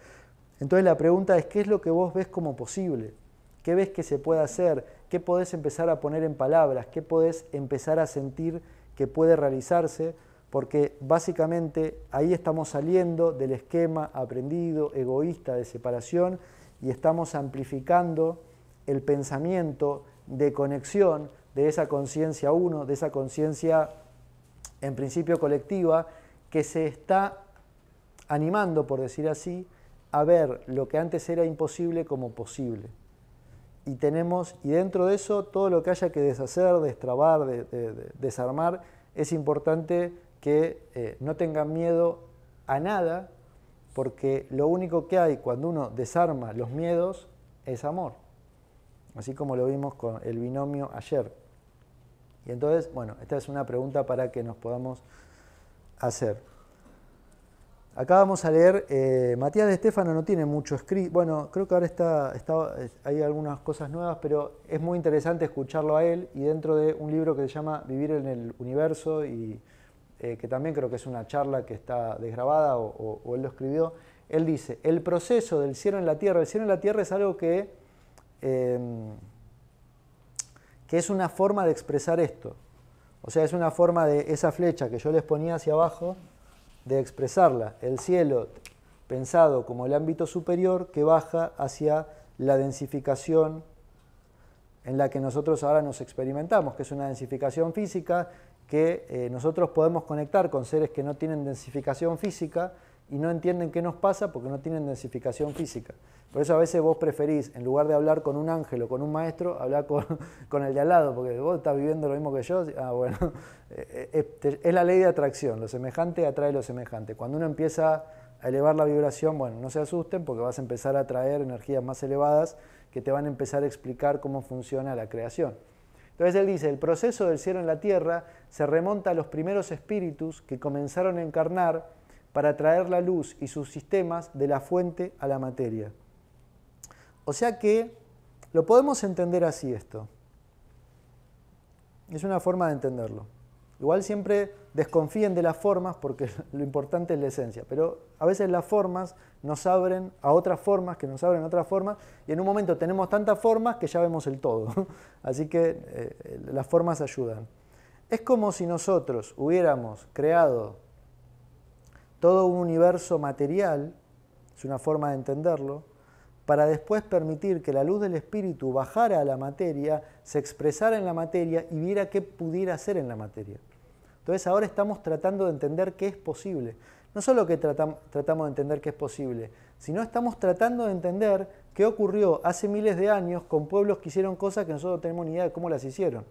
Entonces la pregunta es, ¿qué es lo que vos ves como posible? ¿Qué ves que se puede hacer? ¿Qué podés empezar a poner en palabras? ¿Qué podés empezar a sentir que puede realizarse, porque básicamente ahí estamos saliendo del esquema aprendido, egoísta de separación, y estamos amplificando el pensamiento de conexión de esa conciencia uno, de esa conciencia en principio colectiva, que se está animando, por decir así, a ver lo que antes era imposible como posible. Y dentro de eso, todo lo que haya que deshacer, destrabar, desarmar, es importante que no tengan miedo a nada, porque lo único que hay cuando uno desarma los miedos es amor. Así como lo vimos con el binomio ayer. Y entonces, bueno, esta es una pregunta para que nos podamos hacer. Acá vamos a leer, Matías de Estéfano no tiene mucho escrito, bueno, creo que ahora hay algunas cosas nuevas, pero es muy interesante escucharlo a él, y dentro de un libro que se llama Vivir en el Universo, y que también creo que es una charla que está desgrabada o él lo escribió, él dice, el proceso del cielo en la tierra, el cielo en la tierra es algo que es una forma de expresar esto, o sea, es una forma de esa flecha que yo les ponía hacia abajo, de expresarla, el cielo pensado como el ámbito superior que baja hacia la densificación en la que nosotros ahora nos experimentamos, que es una densificación física que nosotros podemos conectar con seres que no tienen densificación física y no entienden qué nos pasa porque no tienen densificación física. Por eso a veces vos preferís, en lugar de hablar con un ángel o con un maestro, hablar con el de al lado, porque vos estás viviendo lo mismo que yo. Bueno, es la ley de atracción, lo semejante atrae lo semejante. Cuando uno empieza a elevar la vibración, bueno, no se asusten porque vas a empezar a atraer energías más elevadas que te van a empezar a explicar cómo funciona la creación. Entonces él dice, el proceso del cielo en la tierra se remonta a los primeros espíritus que comenzaron a encarnar para traer la luz y sus sistemas de la fuente a la materia. O sea que lo podemos entender así esto. Es una forma de entenderlo. Igual siempre desconfíen de las formas porque lo importante es la esencia, pero a veces las formas nos abren a otras formas, que nos abren a otras formas, y en un momento tenemos tantas formas que ya vemos el todo. Así que las formas ayudan. Es como si nosotros hubiéramos creado todo un universo material, es una forma de entenderlo, para después permitir que la luz del espíritu bajara a la materia, se expresara en la materia y viera qué pudiera hacer en la materia. Entonces ahora estamos tratando de entender qué es posible. No solo que tratamos de entender qué es posible, sino estamos tratando de entender qué ocurrió hace miles de años con pueblos que hicieron cosas que nosotros no tenemos ni idea de cómo las hicieron.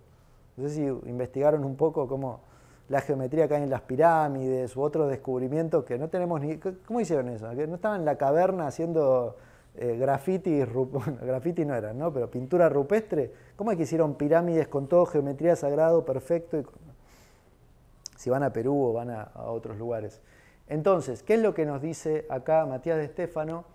No sé si investigaron un poco cómo la geometría que hay en las pirámides u otros descubrimientos que no tenemos ni... ¿Cómo hicieron eso? Que no estaban en la caverna haciendo graffiti, bueno, graffiti no eran, ¿no? Pero pintura rupestre. ¿Cómo es que hicieron pirámides con todo geometría sagrado, perfecto? Si van a Perú o van a otros lugares. Entonces, ¿qué es lo que nos dice acá Matías de Estéfano?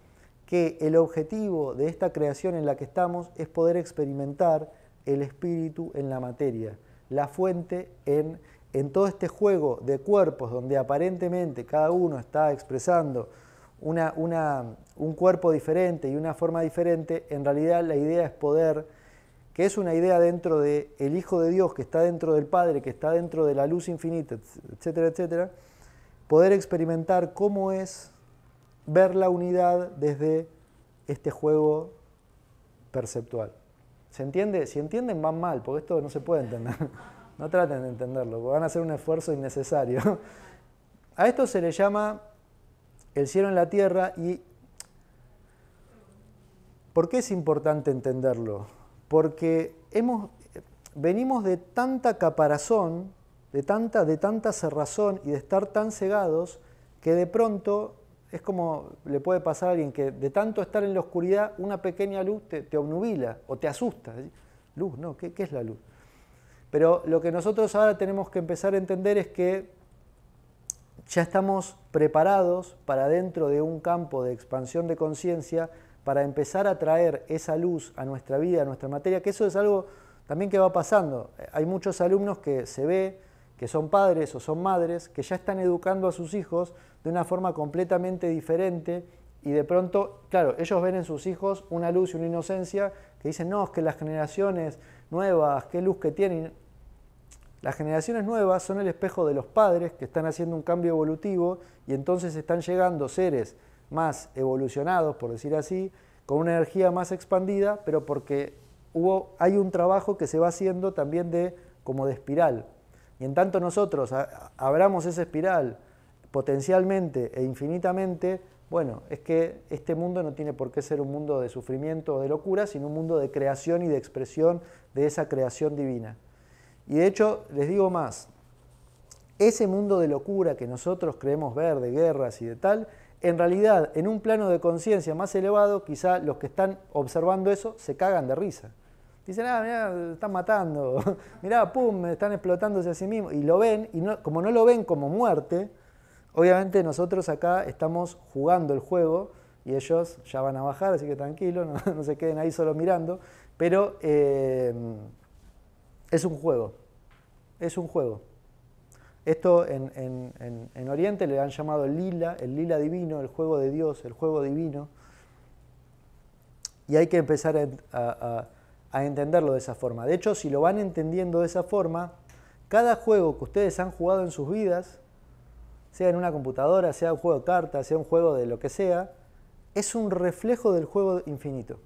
Que el objetivo de esta creación en la que estamos es poder experimentar el espíritu en la materia, la fuente en todo este juego de cuerpos donde aparentemente cada uno está expresando un cuerpo diferente y una forma diferente. En realidad la idea es poder, que es una idea dentro del Hijo de Dios, que está dentro del Padre, que está dentro de la luz infinita, etcétera, etcétera, poder experimentar cómo es ver la unidad desde este juego perceptual. ¿Se entiende? Si entienden van mal, porque esto no se puede entender. No traten de entenderlo, porque van a hacer un esfuerzo innecesario. A esto se le llama el cielo en la tierra. ¿Y por qué es importante entenderlo? Porque venimos de tanta caparazón, de tanta cerrazón y de estar tan cegados que de pronto es como le puede pasar a alguien que de tanto estar en la oscuridad una pequeña luz te obnubila o te asusta. Luz, no, ¿qué es la luz? Pero lo que nosotros ahora tenemos que empezar a entender es que ya estamos preparados para dentro de un campo de expansión de conciencia para empezar a traer esa luz a nuestra vida, a nuestra materia, que eso es algo también que va pasando. Hay muchos alumnos que se ve que son padres o son madres que ya están educando a sus hijos de una forma completamente diferente y de pronto, claro, ellos ven en sus hijos una luz y una inocencia que dicen, no, es que las generaciones nuevas, qué luz que tienen. Las generaciones nuevas son el espejo de los padres que están haciendo un cambio evolutivo y entonces están llegando seres más evolucionados, por decir así, con una energía más expandida, pero porque hay un trabajo que se va haciendo también como de espiral. Y en tanto nosotros abramos esa espiral potencialmente e infinitamente, bueno, es que este mundo no tiene por qué ser un mundo de sufrimiento o de locura, sino un mundo de creación y de expresión de esa creación divina. Y de hecho, les digo más, ese mundo de locura que nosotros creemos ver, de guerras y de tal, en realidad, en un plano de conciencia más elevado, quizá los que están observando eso se cagan de risa. Dicen, mirá, están matando, mirá, pum, están explotándose a sí mismos. Y lo ven, y como no lo ven como muerte, obviamente nosotros acá estamos jugando el juego y ellos ya van a bajar, así que tranquilos, no se queden ahí solo mirando, pero es un juego, es un juego. Esto en Oriente le han llamado el lila divino, el juego de Dios, el juego divino, y hay que empezar a entenderlo de esa forma. De hecho, si lo van entendiendo de esa forma, cada juego que ustedes han jugado en sus vidas, sea en una computadora, sea un juego de cartas, sea un juego de lo que sea, es un reflejo del juego infinito.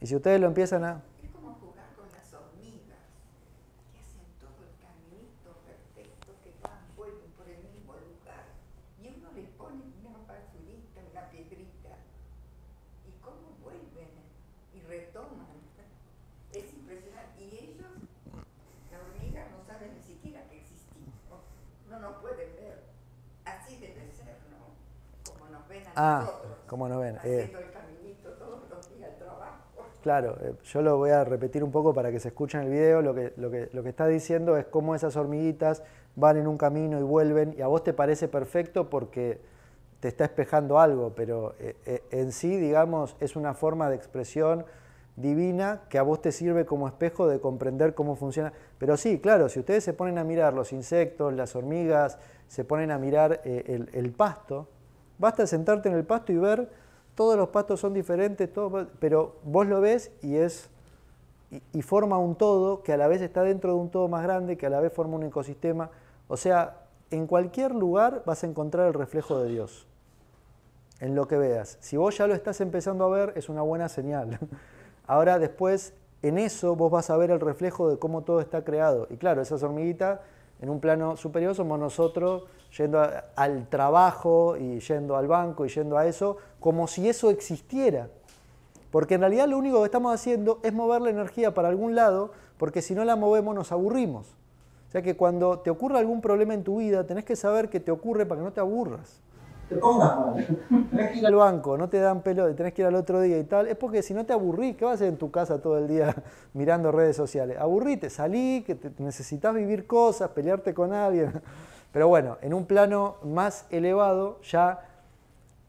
Y si ustedes lo empiezan a... Es como jugar con las hormigas, que hacen todo el caminito perfecto, que van, vuelven por el mismo lugar, y uno les pone una basurita, una piedrita, y cómo vuelven y retoman. Es impresionante. Y ellos, la hormiga, no saben ni siquiera que existimos, no nos pueden ver. Así debe ser, ¿no? Como nos ven a nosotros. Como nos ven. Haciendo el caminito todos los días al trabajo. Claro, yo lo voy a repetir un poco para que se escuche en el video. Lo que está diciendo es cómo esas hormiguitas van en un camino y vuelven, y a vos te parece perfecto porque te está espejando algo, pero en sí, digamos, es una forma de expresión divina que a vos te sirve como espejo de comprender cómo funciona. Pero sí, claro, si ustedes se ponen a mirar los insectos, las hormigas, se ponen a mirar el pasto, basta sentarte en el pasto y ver, todos los pastos son diferentes, pero vos lo ves y forma un todo que a la vez está dentro de un todo más grande, que a la vez forma un ecosistema. O sea, en cualquier lugar vas a encontrar el reflejo de Dios, en lo que veas. Si vos ya lo estás empezando a ver, es una buena señal. Ahora después, en eso vos vas a ver el reflejo de cómo todo está creado. Y claro, esas hormiguitas, en un plano superior, somos nosotros yendo al trabajo y yendo al banco y yendo a eso, como si eso existiera. Porque en realidad lo único que estamos haciendo es mover la energía para algún lado, porque si no la movemos nos aburrimos. O sea que cuando te ocurra algún problema en tu vida, tenés que saber que te ocurre para que no te aburras. Te pongas mal. Tenés que ir al banco, no te dan pelo, tenés que ir al otro día y tal. Es porque si no te aburrís, ¿qué vas a hacer en tu casa todo el día mirando redes sociales? Aburrite, salí, que necesitas vivir cosas, pelearte con alguien. Pero bueno, en un plano más elevado, ya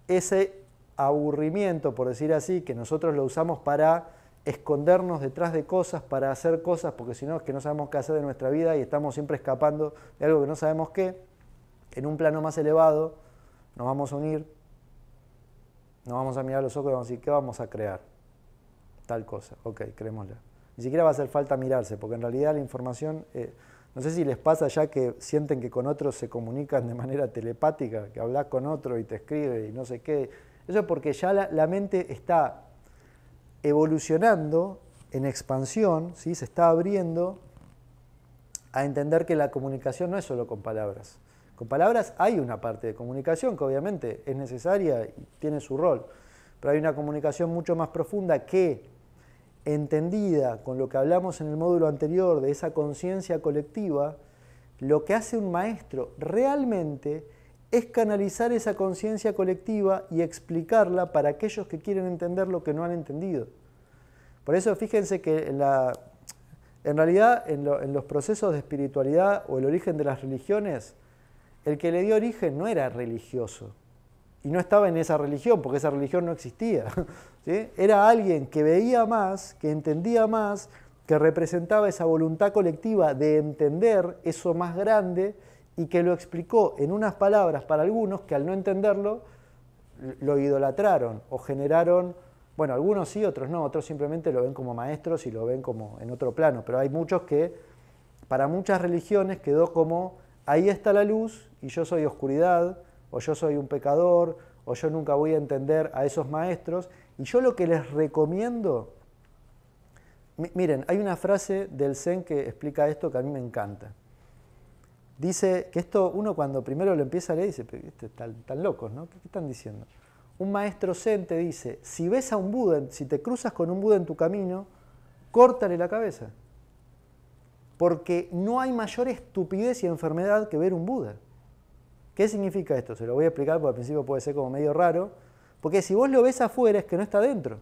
ese aburrimiento, por decir así, que nosotros lo usamos para escondernos detrás de cosas, para hacer cosas, porque si no es que no sabemos qué hacer de nuestra vida y estamos siempre escapando de algo que no sabemos qué, en un plano más elevado nos vamos a unir, nos vamos a mirar a los ojos y vamos a decir, ¿qué vamos a crear? Tal cosa, ok, creémosla. Ni siquiera va a hacer falta mirarse, porque en realidad la información, no sé si les pasa ya que sienten que con otros se comunican de manera telepática, que hablas con otro y te escribe y no sé qué. Eso es porque ya la mente está evolucionando en expansión, ¿sí? Se está abriendo a entender que la comunicación no es solo con palabras. Con palabras hay una parte de comunicación que obviamente es necesaria y tiene su rol, pero hay una comunicación mucho más profunda que, entendida con lo que hablamos en el módulo anterior de esa conciencia colectiva, lo que hace un maestro realmente es canalizar esa conciencia colectiva y explicarla para aquellos que quieren entender lo que no han entendido. Por eso fíjense que en realidad en los procesos de espiritualidad o el origen de las religiones, el que le dio origen no era religioso y no estaba en esa religión porque esa religión no existía, ¿sí? Era alguien que veía más, que entendía más, que representaba esa voluntad colectiva de entender eso más grande y que lo explicó en unas palabras para algunos que al no entenderlo lo idolatraron o generaron, bueno, algunos sí, otros no, otros simplemente lo ven como maestros y lo ven como en otro plano, pero hay muchos que para muchas religiones quedó como, ahí está la luz y yo soy oscuridad, o yo soy un pecador, o yo nunca voy a entender a esos maestros. Y yo lo que les recomiendo, miren, hay una frase del Zen que explica esto que a mí me encanta. Dice que esto uno cuando primero lo empieza a leer dice, pero están locos, ¿no? ¿Qué están diciendo? Un maestro Zen te dice, si ves a un Buda, si te cruzas con un Buda en tu camino, córtale la cabeza. Porque no hay mayor estupidez y enfermedad que ver un Buda. ¿Qué significa esto? Se lo voy a explicar porque al principio puede ser como medio raro. Porque si vos lo ves afuera es que no está dentro.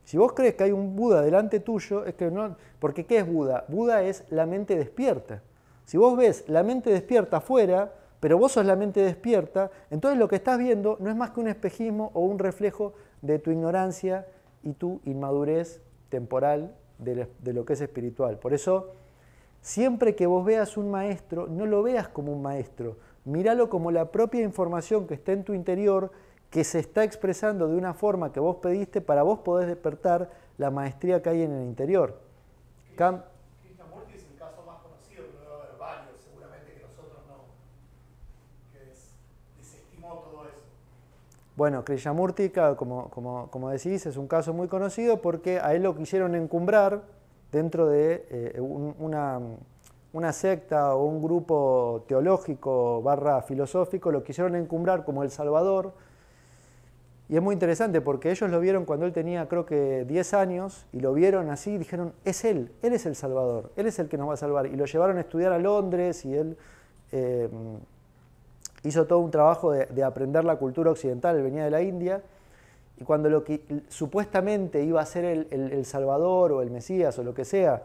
Si vos crees que hay un Buda delante tuyo, es que no. Porque ¿qué es Buda? Buda es la mente despierta. Si vos ves la mente despierta afuera, pero vos sos la mente despierta, entonces lo que estás viendo no es más que un espejismo o un reflejo de tu ignorancia y tu inmadurez temporal de lo que es espiritual. Por eso, siempre que vos veas un maestro, no lo veas como un maestro, míralo como la propia información que está en tu interior, que se está expresando de una forma que vos pediste para vos poder despertar la maestría que hay en el interior. Krishnamurti es el caso más conocido, pero debe haber varios, seguramente que nosotros no, que desestimó todo eso. Bueno, Krishnamurti, claro, como decís, es un caso muy conocido porque a él lo quisieron encumbrar dentro de una secta o un grupo teológico / filosófico, lo quisieron encumbrar como el Salvador. Y es muy interesante porque ellos lo vieron cuando él tenía creo que 10 años y lo vieron así y dijeron, es él es el Salvador, él es el que nos va a salvar. Y lo llevaron a estudiar a Londres y él hizo todo un trabajo de aprender la cultura occidental, él venía de la India. Y cuando lo que supuestamente iba a ser el Salvador o el Mesías o lo que sea,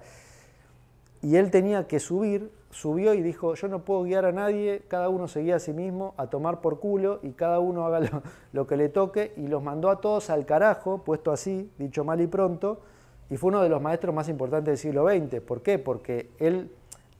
y él tenía que subir, subió y dijo, yo no puedo guiar a nadie, cada uno se guía a sí mismo, a tomar por culo y cada uno haga lo que le toque, y los mandó a todos al carajo, puesto así, dicho mal y pronto, y fue uno de los maestros más importantes del siglo XX. ¿Por qué? Porque él,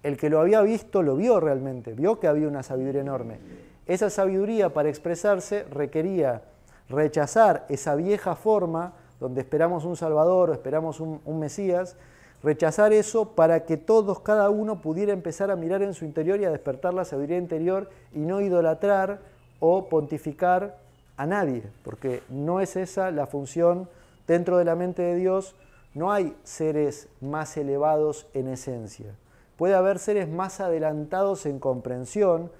el que lo había visto, lo vio realmente, vio que había una sabiduría enorme. Esa sabiduría para expresarse requería rechazar esa vieja forma donde esperamos un Salvador o esperamos un Mesías, rechazar eso para que todos, cada uno, pudiera empezar a mirar en su interior y a despertar la sabiduría interior y no idolatrar o pontificar a nadie, porque no es esa la función dentro de la mente de Dios. No hay seres más elevados en esencia. Puede haber seres más adelantados en comprensión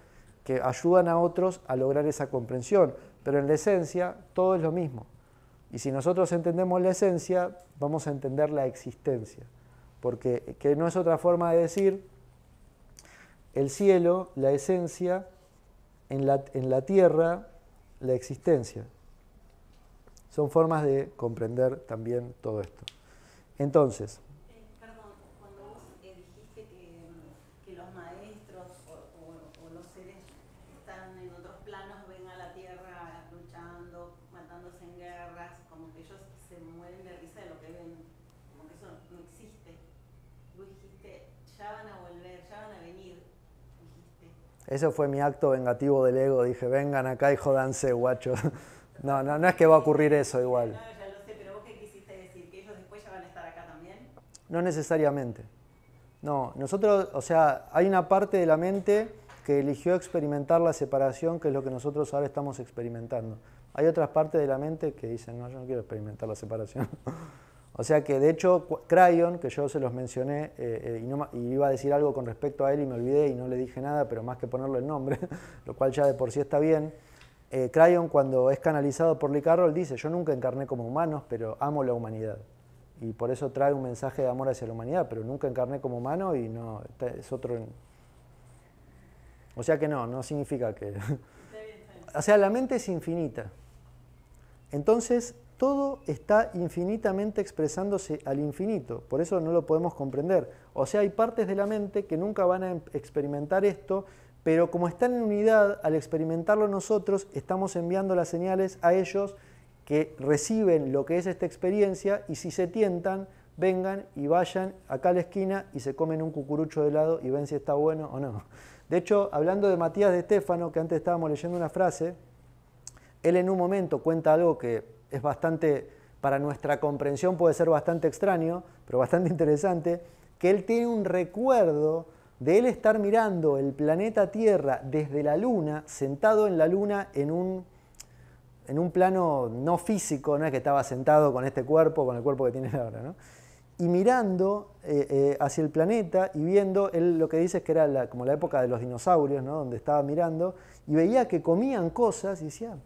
que ayudan a otros a lograr esa comprensión, pero en la esencia todo es lo mismo. Y si nosotros entendemos la esencia, vamos a entender la existencia. Porque que no es otra forma de decir el cielo, la esencia, en la tierra, la existencia. Son formas de comprender también todo esto. Entonces, Perdón, cuando vos dijiste que los maestros o los seres que están en otros planos ven a la tierra luchando, matándose en guerras, como que ellos se mueren de risa de lo que ven, como que eso no existe. Vos dijiste, ya van a volver, ya van a venir, dijiste. eso fue mi acto vengativo del ego. Dije, vengan acá y jódanse, guachos. No es que va a ocurrir eso igual. No, ya lo sé, pero vos qué quisiste decir, que ellos después ya van a estar acá también. No necesariamente. No, nosotros, o sea, hay una parte de la mente que eligió experimentar la separación, que es lo que nosotros ahora estamos experimentando. Hay otras partes de la mente que dicen, no, yo no quiero experimentar la separación. O sea que, de hecho, Crayon, que yo se los mencioné, y iba a decir algo con respecto a él y me olvidé y no le dije nada, pero más que ponerle el nombre, lo cual ya de por sí está bien. Crayon, cuando es canalizado por Lee Carroll, dice, yo nunca encarné como humanos, pero amo la humanidad. Y por eso trae un mensaje de amor hacia la humanidad, pero nunca encarné como humano y no, es otro. O sea que no significa que. O sea, la mente es infinita. Entonces, todo está infinitamente expresándose al infinito, por eso no lo podemos comprender. O sea, hay partes de la mente que nunca van a experimentar esto, pero como están en unidad, al experimentarlo nosotros, estamos enviando las señales a ellos que reciben lo que es esta experiencia, y si se tientan, vengan y vayan acá a la esquina y se comen un cucurucho de helado y ven si está bueno o no. De hecho, hablando de Matías de Stefano, que antes estábamos leyendo una frase, él en un momento cuenta algo que es bastante, para nuestra comprensión puede ser bastante extraño, pero bastante interesante. que él tiene un recuerdo de él estar mirando el planeta Tierra desde la Luna, sentado en la Luna en un plano no físico, no es que estaba sentado con este cuerpo, con el cuerpo que tiene ahora, ¿no? Y mirando hacia el planeta y viendo, él lo que dice es que era como la época de los dinosaurios, ¿no? Donde estaba mirando y veía que comían cosas y decía,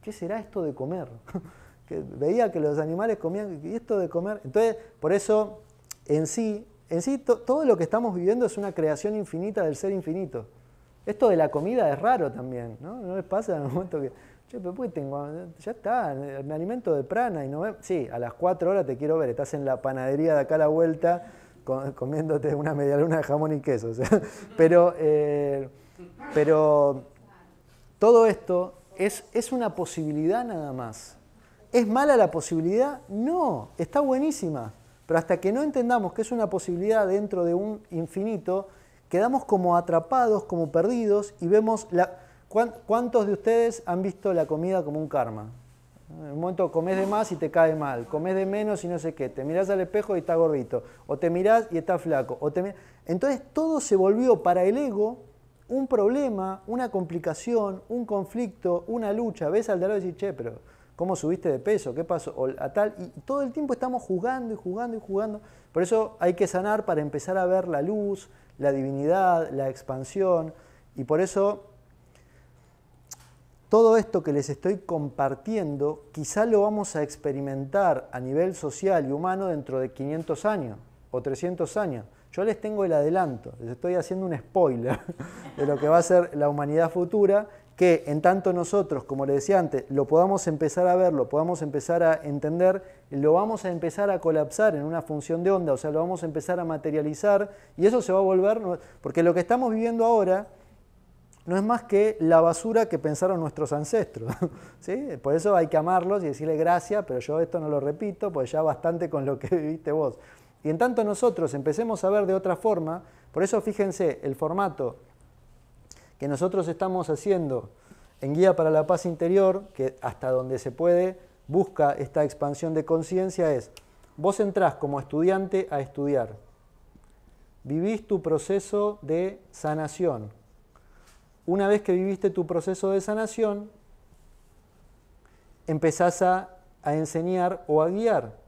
¿qué será esto de comer? Que veía que los animales comían, ¿y esto de comer? Entonces, por eso, en sí todo lo que estamos viviendo es una creación infinita del ser infinito. Esto de la comida es raro también, ¿no? ¿No les pasa en el momento que, che, pero ¿por qué tengo? Ya está, me alimento de prana y no veo. Sí, a las 4 horas te quiero ver, estás en la panadería de acá a la vuelta comiéndote una medialuna de jamón y queso. O sea, pero todo esto es una posibilidad nada más. ¿Es mala la posibilidad? No, está buenísima. Pero hasta que no entendamos que es una posibilidad dentro de un infinito, quedamos como atrapados, como perdidos y vemos... ¿Cuántos de ustedes han visto la comida como un karma? En un momento comés de más y te cae mal, comés de menos y no sé qué, te mirás al espejo y está gordito, o te mirás y está flaco. Entonces todo se volvió para el ego un problema, una complicación, un conflicto, una lucha. Ves al de al lado y decís, che, pero ¿cómo subiste de peso? ¿Qué pasó? O a tal, y todo el tiempo estamos jugando y jugando y jugando. Por eso hay que sanar para empezar a ver la luz, la divinidad, la expansión. Y por eso todo esto que les estoy compartiendo, quizá lo vamos a experimentar a nivel social y humano dentro de 500 años o 300 años. Yo les tengo el adelanto, les estoy haciendo un spoiler de lo que va a ser la humanidad futura, que en tanto nosotros, como les decía antes, lo podamos empezar a ver, lo podamos empezar a entender, lo vamos a empezar a colapsar en una función de onda, o sea, lo vamos a empezar a materializar y eso se va a volver, porque lo que estamos viviendo ahora no es más que la basura que pensaron nuestros ancestros, ¿sí? Por eso hay que amarlos y decirle gracias, pero yo esto no lo repito, pues ya bastante con lo que viviste vos. Y en tanto nosotros empecemos a ver de otra forma, por eso fíjense, el formato que nosotros estamos haciendo en Guía para la Paz Interior, que hasta donde se puede busca esta expansión de conciencia, es, vos entrás como estudiante a estudiar, vivís tu proceso de sanación. Una vez que viviste tu proceso de sanación, empezás a enseñar o a guiar.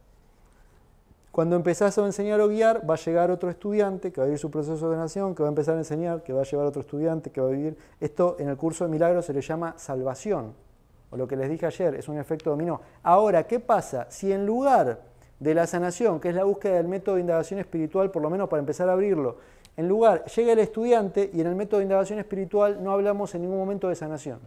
Cuando empezás a enseñar o guiar, va a llegar otro estudiante que va a vivir su proceso de sanación, que va a empezar a enseñar, que va a llevar otro estudiante, que va a vivir... Esto en el curso de milagros se le llama salvación, o lo que les dije ayer, es un efecto dominó. Ahora, ¿qué pasa? Si en lugar de la sanación, que es la búsqueda del método de indagación espiritual, por lo menos para empezar a abrirlo, en lugar, llega el estudiante y en el método de indagación espiritual no hablamos en ningún momento de sanación.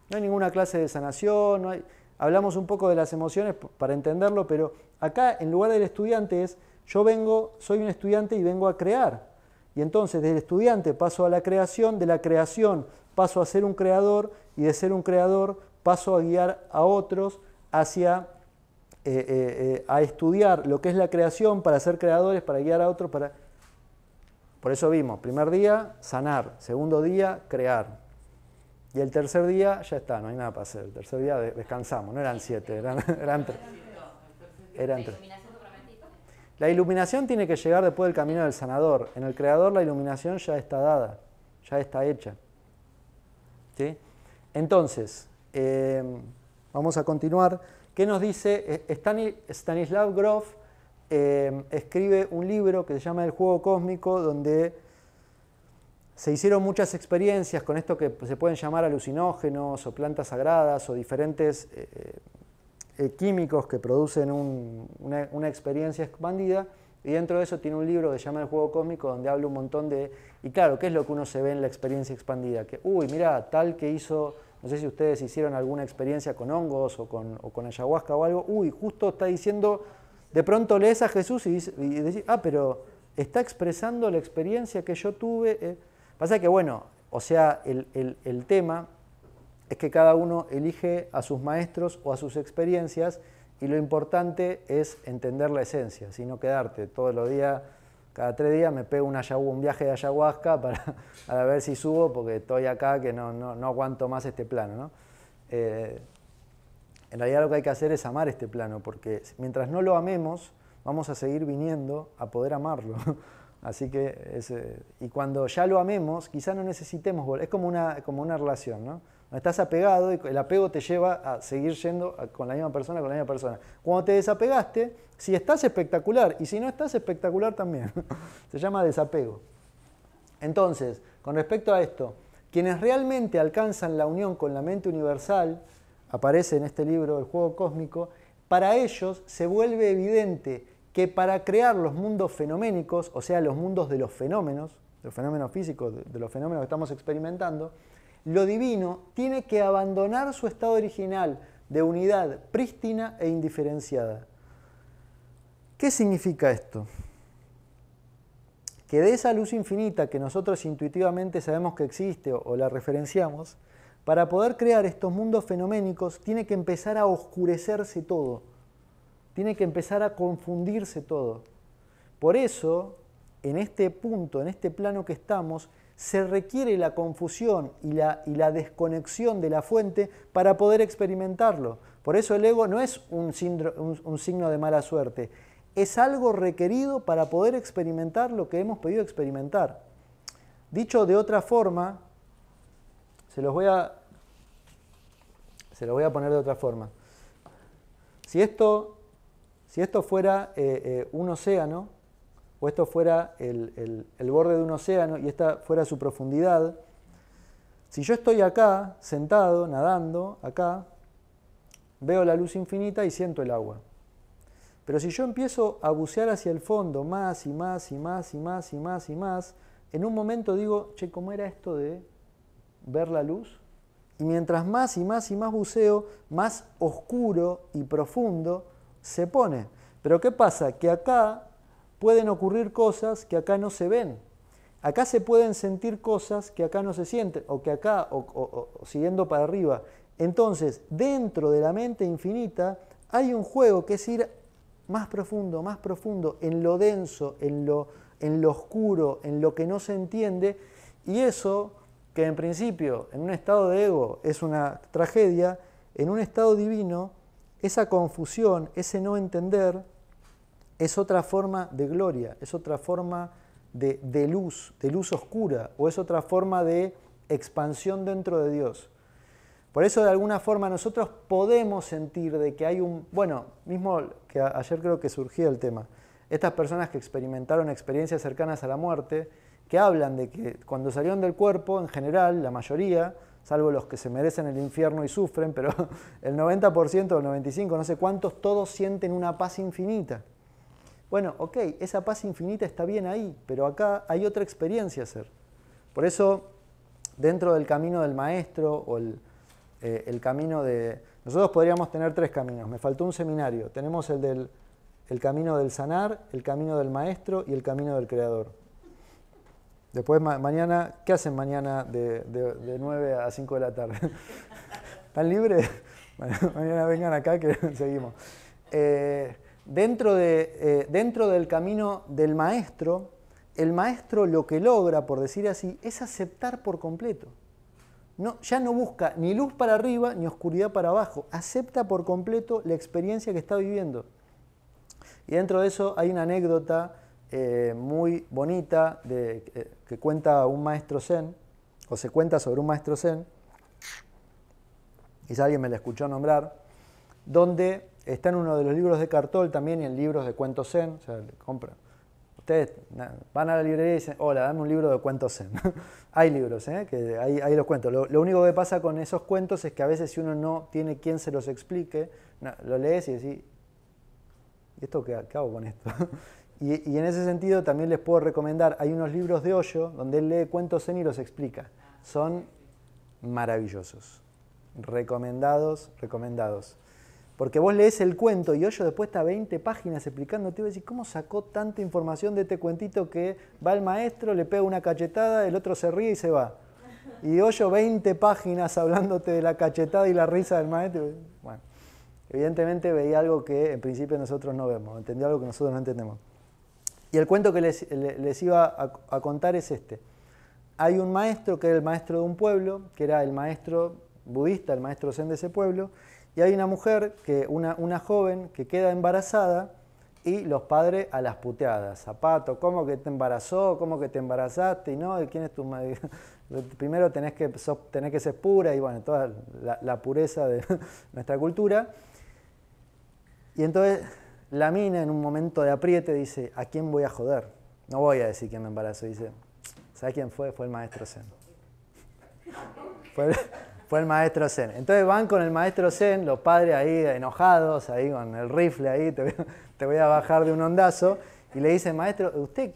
No hay ninguna clase de sanación, hablamos un poco de las emociones para entenderlo, pero acá en lugar del estudiante es, soy un estudiante y vengo a crear. Y entonces del estudiante paso a la creación, de la creación paso a ser un creador y de ser un creador paso a guiar a otros hacia, a estudiar lo que es la creación para ser creadores, para guiar a otros, para... Por eso vimos, primer día, sanar, segundo día, crear. Y el tercer día, ya está, no hay nada para hacer. El tercer día descansamos, no eran 7, eran 3. Eran 3. La iluminación tiene que llegar después del camino del sanador. En el creador la iluminación ya está dada, ya está hecha. ¿Sí? Entonces, vamos a continuar. ¿Qué nos dice Stanislav Grof? Escribe un libro que se llama El juego cósmico, donde se hicieron muchas experiencias con esto que se pueden llamar alucinógenos o plantas sagradas o diferentes químicos que producen una experiencia expandida, y dentro de eso tiene un libro que se llama El juego cósmico, donde habla un montón de... Y claro, ¿qué es lo que uno se ve en la experiencia expandida? Que, mira, tal que hizo... No sé si ustedes hicieron alguna experiencia con hongos o con ayahuasca o algo. Justo está diciendo... De pronto lees a Jesús y decís, pero está expresando la experiencia que yo tuve. Pasa que, bueno, o sea, el tema es que cada uno elige a sus maestros o a sus experiencias y lo importante es entender la esencia, sino quedarte todos los días, cada 3 días me pego un viaje de ayahuasca para ver si subo porque estoy acá que no aguanto más este plano, ¿no? En realidad lo que hay que hacer es amar este plano, porque mientras no lo amemos, vamos a seguir viniendo a poder amarlo. Así que, y cuando ya lo amemos, quizá no necesitemos volver. Es como una relación, ¿no? No estás apegado y el apego te lleva a seguir yendo con la misma persona, con la misma persona. Cuando te desapegaste, si estás espectacular, y si no estás espectacular también. Se llama desapego. Entonces, con respecto a esto, quienes realmente alcanzan la unión con la mente universal, aparece en este libro, El juego cósmico, para ellos se vuelve evidente que para crear los mundos fenoménicos, o sea, los mundos de los fenómenos físicos, de los fenómenos que estamos experimentando, lo divino tiene que abandonar su estado original de unidad prístina e indiferenciada. ¿Qué significa esto? Que de esa luz infinita que nosotros intuitivamente sabemos que existe o la referenciamos, para poder crear estos mundos fenoménicos tiene que empezar a oscurecerse todo, tiene que empezar a confundirse todo. Por eso, en este punto, en este plano que estamos, se requiere la confusión y la desconexión de la fuente para poder experimentarlo. Por eso el ego no es un signo de mala suerte, es algo requerido para poder experimentar lo que hemos pedido experimentar. Dicho de otra forma, se los voy a poner de otra forma. Si esto fuera un océano, o esto fuera el borde de un océano y esta fuera su profundidad, si yo estoy acá, sentado, nadando, acá, veo la luz infinita y siento el agua. Pero si yo empiezo a bucear hacia el fondo, más y más y más y más y más y más, en un momento digo, che, ¿cómo era esto de ver la luz? Y mientras más y más y más buceo, más oscuro y profundo se pone. Pero ¿qué pasa? Que acá pueden ocurrir cosas que acá no se ven. Acá se pueden sentir cosas que acá no se sienten, o que acá, o siguiendo para arriba. Entonces, dentro de la mente infinita, hay un juego que es ir más profundo, en lo denso, en lo oscuro, en lo que no se entiende, y eso, que en principio, en un estado de ego, es una tragedia, en un estado divino, esa confusión, ese no entender, es otra forma de gloria, es otra forma de luz oscura, o es otra forma de expansión dentro de Dios. Por eso, de alguna forma, nosotros podemos sentir de que hay bueno, mismo que ayer creo que surgía el tema, estas personas que experimentaron experiencias cercanas a la muerte, que hablan de que cuando salieron del cuerpo, en general, la mayoría, salvo los que se merecen el infierno y sufren, pero el 90% o el 95%, no sé cuántos, todos sienten una paz infinita. Bueno, ok, esa paz infinita está bien ahí, pero acá hay otra experiencia a hacer. Por eso, dentro del camino del maestro o el camino de... Nosotros podríamos tener 3 caminos, me faltó un seminario. Tenemos el camino del sanar, el camino del maestro y el camino del creador. Después mañana, ¿qué hacen mañana de 9 a 5 de la tarde? ¿Están libres? Bueno, mañana vengan acá que seguimos. Dentro del camino del maestro, el maestro lo que logra, por decir así, es aceptar por completo. No, ya no busca ni luz para arriba ni oscuridad para abajo. Acepta por completo la experiencia que está viviendo. Y dentro de eso hay una anécdota muy bonita que cuenta un maestro zen, o se cuenta sobre un maestro zen, quizá alguien me la escuchó nombrar, donde está en uno de los libros de Cartol también y en libros de cuentos zen, o sea, le compran. Ustedes van a la librería y dicen, hola, dame un libro de cuentos zen. Hay libros, que ahí los cuento. Lo único que pasa con esos cuentos es que a veces si uno no tiene quien se los explique, lo lees y decís, ¿y esto qué hago con esto? Y en ese sentido también les puedo recomendar, hay unos libros de Osho donde él lee cuentos zen y los explica. Son maravillosos. Recomendados. Porque vos lees el cuento y Osho después está 20 páginas explicándote y vas a decir, ¿cómo sacó tanta información de este cuentito que va el maestro, le pega una cachetada, el otro se ríe y se va? Y Osho 20 páginas hablándote de la cachetada y la risa del maestro. Bueno, evidentemente veía algo que en principio nosotros no vemos, entendió algo que nosotros no entendemos. Y el cuento que les iba a contar es este. Hay un maestro que era el maestro de un pueblo, que era el maestro budista, el maestro zen de ese pueblo, y hay una mujer, una joven, que queda embarazada Y los padres a las puteadas. Zapato, ¿cómo que te embarazó? ¿Cómo que te embarazaste? Y no, ¿quién es tu madre? Primero tenés que ser pura y bueno, toda la pureza de nuestra cultura. Y entonces la mina en un momento de apriete dice, ¿a quién voy a joder? No voy a decir quién me embarazó. Dice, ¿sabes quién fue? Fue el maestro Zen. Fue el maestro Zen. Entonces van con el maestro Zen, los padres ahí enojados, ahí con el rifle ahí, te voy a bajar de un ondazo. Y le dicen, maestro, usted,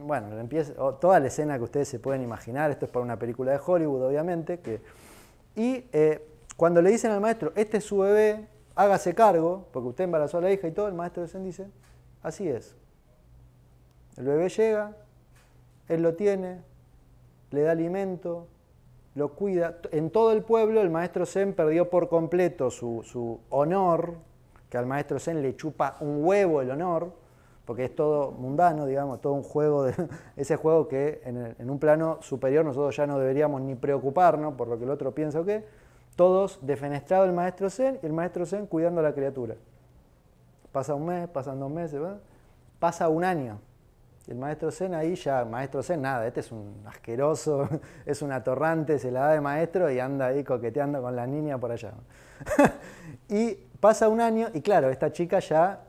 bueno, empieza toda la escena que ustedes se pueden imaginar, esto es para una película de Hollywood, obviamente. Cuando le dicen al maestro, este es su bebé, hágase cargo, porque usted embarazó a la hija y todo, el maestro Zen dice, así es. El bebé llega, él lo tiene, le da alimento, lo cuida. En todo el pueblo el maestro Zen perdió por completo su honor, que al maestro Zen le chupa un huevo el honor, porque es todo mundano, digamos, todo un juego, ese juego que en un plano superior nosotros ya no deberíamos ni preocuparnos por lo que el otro piensa o qué, todos defenestrado el maestro Zen y el maestro Zen cuidando a la criatura. Pasa un mes, pasan 2 meses, ¿verdad? Pasa un año. Y el maestro Zen ahí ya, maestro Zen, nada, este es un asqueroso, es un atorrante, se la da de maestro y anda ahí coqueteando con la niña por allá. Y pasa un año y claro, esta chica ya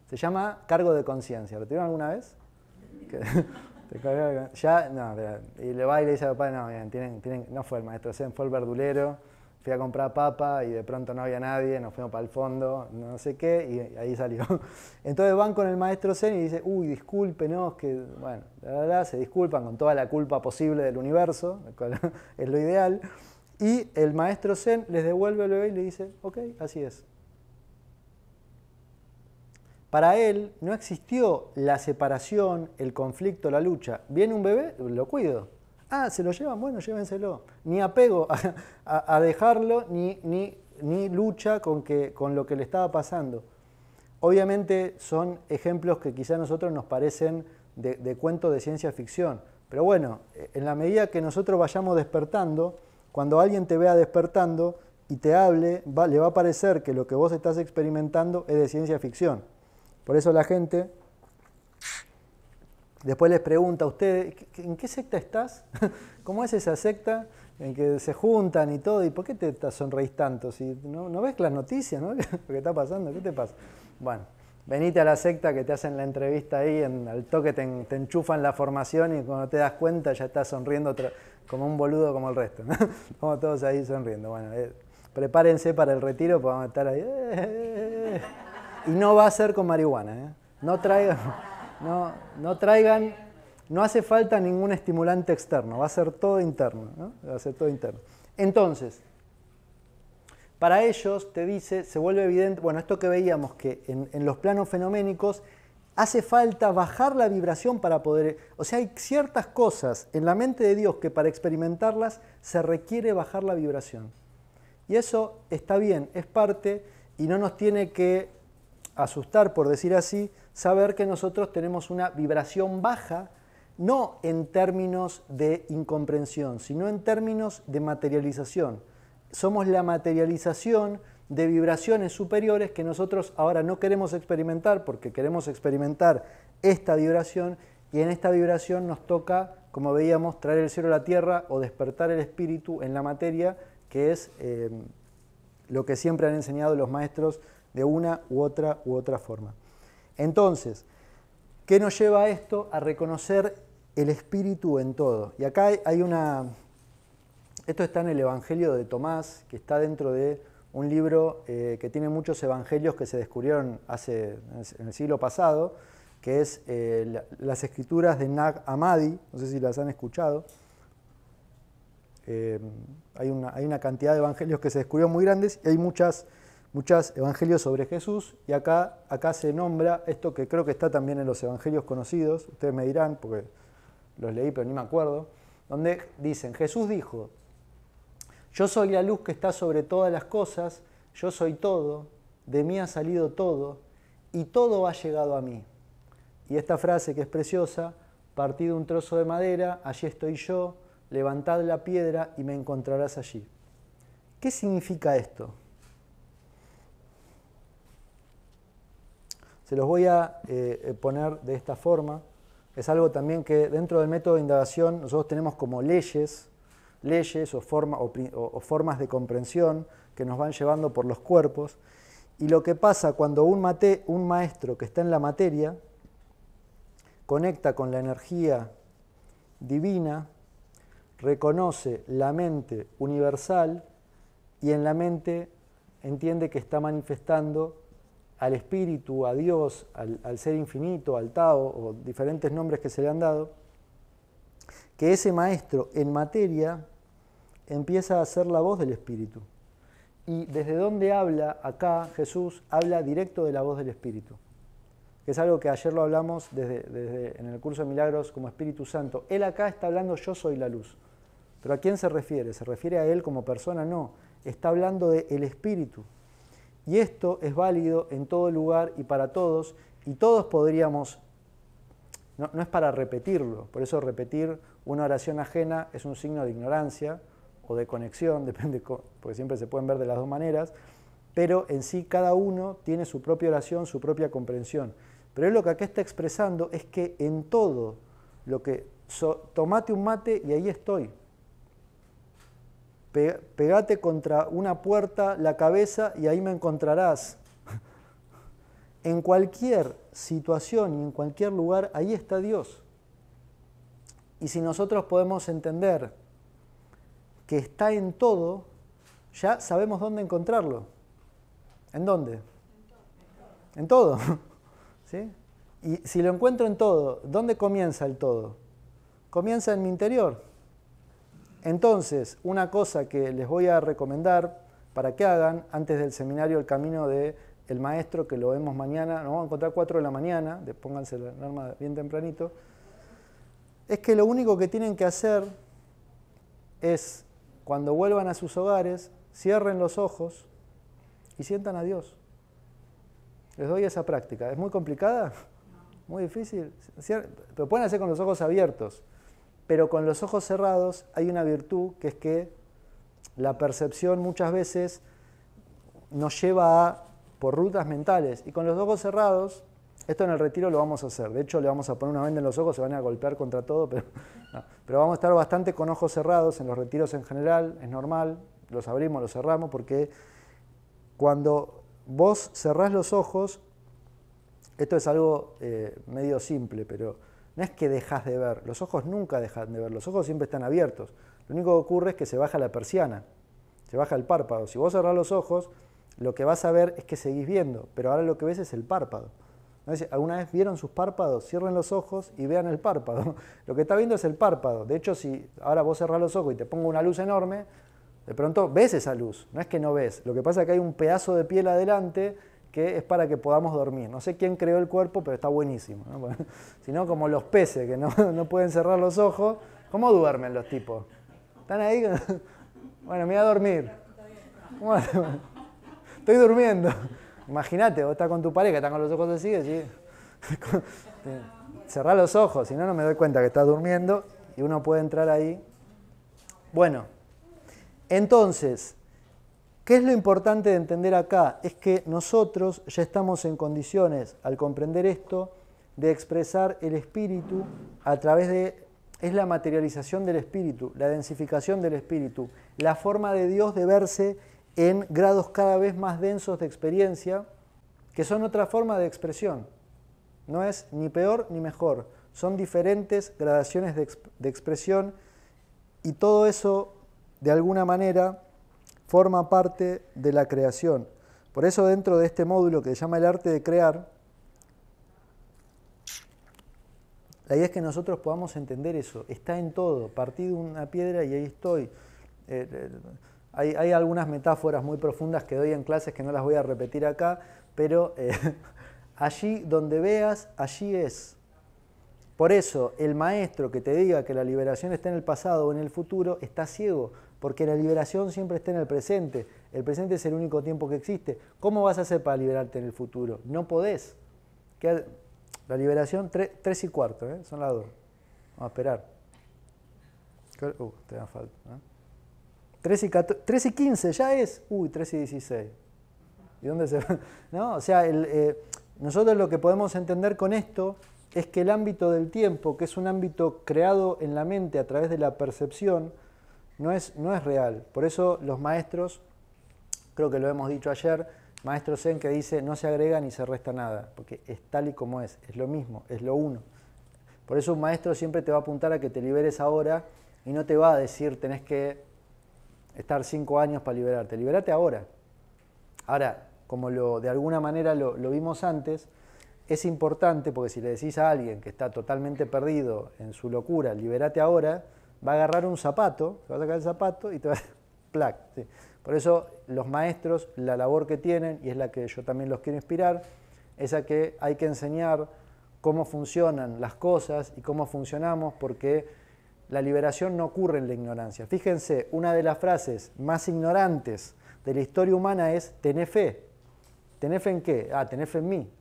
se llama cargo de conciencia. ¿Lo tuvieron alguna vez? Ya, no, y le va y le dice a papá, no, bien, no fue el maestro Zen, fue el verdulero. Fui a comprar papa y de pronto no había nadie, nos fuimos para el fondo, no sé qué, y ahí salió. Entonces van con el maestro Zen y dice, uy, discúlpenos, que, bueno, se disculpan con toda la culpa posible del universo, es lo ideal. Y el maestro Zen les devuelve el bebé y le dice, ok, así es. Para él no existió la separación, el conflicto, la lucha. Viene un bebé, lo cuido. Ah, ¿se lo llevan? Bueno, llévenselo. Ni apego a dejarlo, ni lucha con lo que le estaba pasando. Obviamente son ejemplos que quizá a nosotros nos parecen de cuento de ciencia ficción. Pero bueno, en la medida que nosotros vayamos despertando, cuando alguien te vea despertando y te hable, le va a parecer que lo que vos estás experimentando es de ciencia ficción. Por eso la gente después les pregunta a ustedes, ¿en qué secta estás? ¿Cómo es esa secta en que se juntan y todo? ¿Y por qué te sonreís tanto? Si no ves las noticias, ¿no? Lo que está pasando, ¿qué te pasa? Bueno, venite a la secta que te hacen la entrevista ahí, al toque te enchufan la formación y cuando te das cuenta ya estás sonriendo como un boludo como el resto, ¿no? Como todos ahí sonriendo. Bueno, prepárense para el retiro, porque vamos a estar ahí. Y no va a ser con marihuana, ¿eh? No traigan, no hace falta ningún estimulante externo, va a ser todo interno, ¿no? Va a ser todo interno. Entonces, para ellos, te dice, se vuelve evidente, bueno, esto que veíamos que en los planos fenoménicos hace falta bajar la vibración para poder, o sea, hay ciertas cosas en la mente de Dios que para experimentarlas se requiere bajar la vibración. Y eso está bien, es parte y no nos tiene que asustar, por decir así, saber que nosotros tenemos una vibración baja, no en términos de incomprensión, sino en términos de materialización. Somos la materialización de vibraciones superiores que nosotros ahora no queremos experimentar porque queremos experimentar esta vibración y en esta vibración nos toca, como veíamos, traer el cielo a la tierra o despertar el espíritu en la materia, que es lo que siempre han enseñado los maestros de una u otra forma. Entonces, ¿qué nos lleva a esto? A reconocer el espíritu en todo. Y acá hay esto está en el Evangelio de Tomás, que está dentro de un libro que tiene muchos evangelios que se descubrieron en el siglo pasado, que es las escrituras de Nag Hammadi, no sé si las han escuchado. Hay una cantidad de evangelios que se descubrieron muy grandes y hay muchos evangelios sobre Jesús, y acá se nombra esto que creo que está también en los evangelios conocidos, ustedes me dirán, porque los leí pero ni me acuerdo, donde dicen, Jesús dijo, yo soy la luz que está sobre todas las cosas, yo soy todo, de mí ha salido todo, y todo ha llegado a mí. Y esta frase que es preciosa, partid un trozo de madera, allí estoy yo, levantad la piedra y me encontrarás allí. ¿Qué significa esto? Se los voy a poner de esta forma. Es algo también que dentro del método de indagación nosotros tenemos como leyes o formas de comprensión que nos van llevando por los cuerpos. Y lo que pasa cuando un maestro que está en la materia conecta con la energía divina, reconoce la mente universal y en la mente entiende que está manifestando al espíritu, a Dios, al ser infinito, al Tao, o diferentes nombres que se le han dado, que ese maestro en materia empieza a ser la voz del espíritu. Y desde dónde habla acá Jesús, habla directo de la voz del espíritu, que es algo que ayer lo hablamos en el curso de Milagros como Espíritu Santo. Él acá está hablando yo soy la luz. ¿Pero a quién se refiere? ¿Se refiere a él como persona? No, está hablando del espíritu. Y esto es válido en todo lugar y para todos, y todos podríamos, no es para repetirlo, por eso repetir una oración ajena es un signo de ignorancia o de conexión, depende, porque siempre se pueden ver de las dos maneras, pero en sí cada uno tiene su propia oración, su propia comprensión. Pero él lo que acá está expresando es que en todo lo que, tomate un mate y ahí estoy. Pegate contra una puerta la cabeza y ahí me encontrarás. En cualquier situación y en cualquier lugar, ahí está Dios. Y si nosotros podemos entender que está en todo, ya sabemos dónde encontrarlo. ¿En dónde? En todo. ¿Sí? Y si lo encuentro en todo, ¿dónde comienza el todo? Comienza en mi interior. Entonces, una cosa que les voy a recomendar para que hagan antes del seminario El Camino del Maestro, que lo vemos mañana, nos vamos a encontrar 4 de la mañana, pónganse la alarma bien tempranito, es que lo único que tienen que hacer es, cuando vuelvan a sus hogares, cierren los ojos y sientan a Dios. Les doy esa práctica. ¿Es muy complicada? ¿Muy difícil? Pero pueden hacer con los ojos abiertos. Pero con los ojos cerrados hay una virtud que es que la percepción muchas veces nos lleva por rutas mentales. Y con los ojos cerrados, esto en el retiro lo vamos a hacer. De hecho, le vamos a poner una venda en los ojos, se van a golpear contra todo, pero vamos a estar bastante con ojos cerrados en los retiros en general, es normal, los abrimos, los cerramos, porque cuando vos cerrás los ojos, esto es algo medio simple, pero no es que dejás de ver, los ojos nunca dejan de ver, los ojos siempre están abiertos. Lo único que ocurre es que se baja la persiana, se baja el párpado. Si vos cerrás los ojos, lo que vas a ver es que seguís viendo, pero ahora lo que ves es el párpado. ¿No? ¿Alguna vez vieron sus párpados? Cierren los ojos y vean el párpado. Lo que está viendo es el párpado. De hecho, si ahora vos cerrás los ojos y te pongo una luz enorme, de pronto ves esa luz, no es que no ves. Lo que pasa es que hay un pedazo de piel adelante que es para que podamos dormir. No sé quién creó el cuerpo, pero está buenísimo, ¿no? Bueno, si no, como los peces que no pueden cerrar los ojos, ¿cómo duermen los tipos? ¿Están ahí? Bueno, me voy a dormir. Estoy durmiendo. Imagínate, vos estás con tu pareja, estás con los ojos así, cerrá los ojos, si no, no me doy cuenta que estás durmiendo y uno puede entrar ahí. Bueno, entonces, ¿qué es lo importante de entender acá? Es que nosotros ya estamos en condiciones, al comprender esto, de expresar el espíritu a través de... Es la materialización del espíritu, la densificación del espíritu, la forma de Dios de verse en grados cada vez más densos de experiencia, que son otra forma de expresión. No es ni peor ni mejor, son diferentes gradaciones de expresión y todo eso, de alguna manera, forma parte de la creación. Por eso dentro de este módulo que se llama el arte de crear, la idea es que nosotros podamos entender eso. Está en todo. Partí de una piedra y ahí estoy. Hay algunas metáforas muy profundas que doy en clases que no las voy a repetir acá, pero allí donde veas, allí es. Por eso, el maestro que te diga que la liberación está en el pasado o en el futuro, está ciego, porque la liberación siempre está en el presente. El presente es el único tiempo que existe. ¿Cómo vas a hacer para liberarte en el futuro? No podés. La liberación, 3:15, son las 2. Vamos a esperar. Te da falta. 3:15 ya es. 3:16. ¿Y dónde se va? ¿No? O sea, nosotros lo que podemos entender con esto es que el ámbito del tiempo, que es un ámbito creado en la mente a través de la percepción, no es real. Por eso los maestros, creo que lo hemos dicho ayer, maestro Zen que dice no se agrega ni se resta nada, porque es tal y como es lo mismo, es lo uno. Por eso un maestro siempre te va a apuntar a que te liberes ahora y no te va a decir tenés que estar 5 años para liberarte, liberate ahora. Ahora, como de alguna manera lo vimos antes, es importante porque si le decís a alguien que está totalmente perdido en su locura, liberate ahora, va a agarrar un zapato, se va a sacar el zapato y te va a... ¡plac! Sí. Por eso los maestros, la labor que tienen, y es la que yo también los quiero inspirar, es a que hay que enseñar cómo funcionan las cosas y cómo funcionamos, porque la liberación no ocurre en la ignorancia. Fíjense, una de las frases más ignorantes de la historia humana es tené fe. ¿Tenés fe en qué? Ah, tenés fe en mí.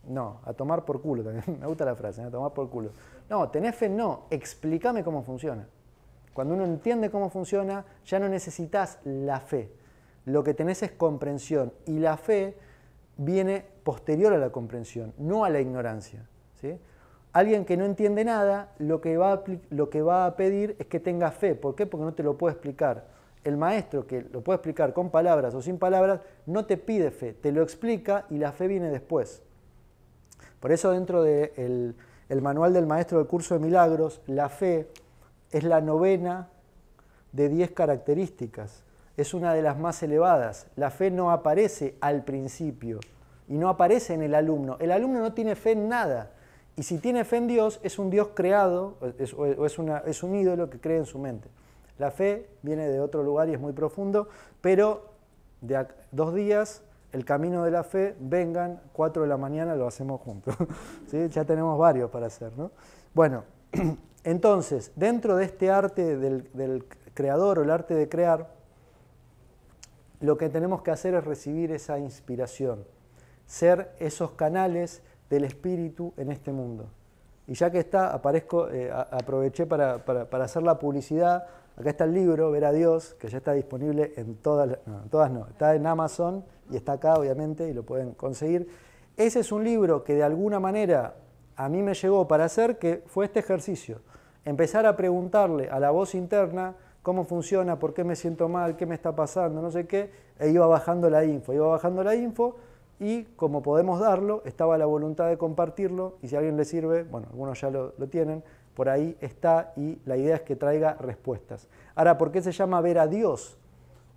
No, a tomar por culo también. Me gusta la frase, a tomar por culo. No, tenés fe no, explícame cómo funciona. Cuando uno entiende cómo funciona, ya no necesitas la fe. Lo que tenés es comprensión. Y la fe viene posterior a la comprensión, no a la ignorancia, ¿sí? Alguien que no entiende nada, lo que va a pedir es que tenga fe. ¿Por qué? Porque no te lo puede explicar. El maestro, que lo puede explicar con palabras o sin palabras, no te pide fe, te lo explica y la fe viene después. Por eso dentro del manual del maestro del curso de milagros, la fe es la 9ª de 10 características. Es una de las más elevadas. La fe no aparece al principio y no aparece en el alumno. El alumno no tiene fe en nada. Y si tiene fe en Dios, es un Dios creado, es un ídolo que cree en su mente. La fe viene de otro lugar y es muy profundo, pero de 2 días, el camino de la fe, vengan, 4 de la mañana lo hacemos juntos. ¿Sí? Ya tenemos varios para hacer, ¿no? Bueno, entonces, dentro de este arte del creador o el arte de crear, lo que tenemos que hacer es recibir esa inspiración, ser esos canales del espíritu en este mundo. Y ya que está, aproveché para hacer la publicidad. Acá está el libro, Ver a Dios, que ya está disponible en está en Amazon y está acá obviamente y lo pueden conseguir. Ese es un libro que de alguna manera a mí me llegó para hacer, que fue este ejercicio. Empezar a preguntarle a la voz interna cómo funciona, por qué me siento mal, qué me está pasando, no sé qué, e iba bajando la info, y como podemos darlo, estaba la voluntad de compartirlo, y si a alguien le sirve, bueno, algunos ya lo tienen, por ahí está, y la idea es que traiga respuestas. Ahora, ¿por qué se llama ver a Dios?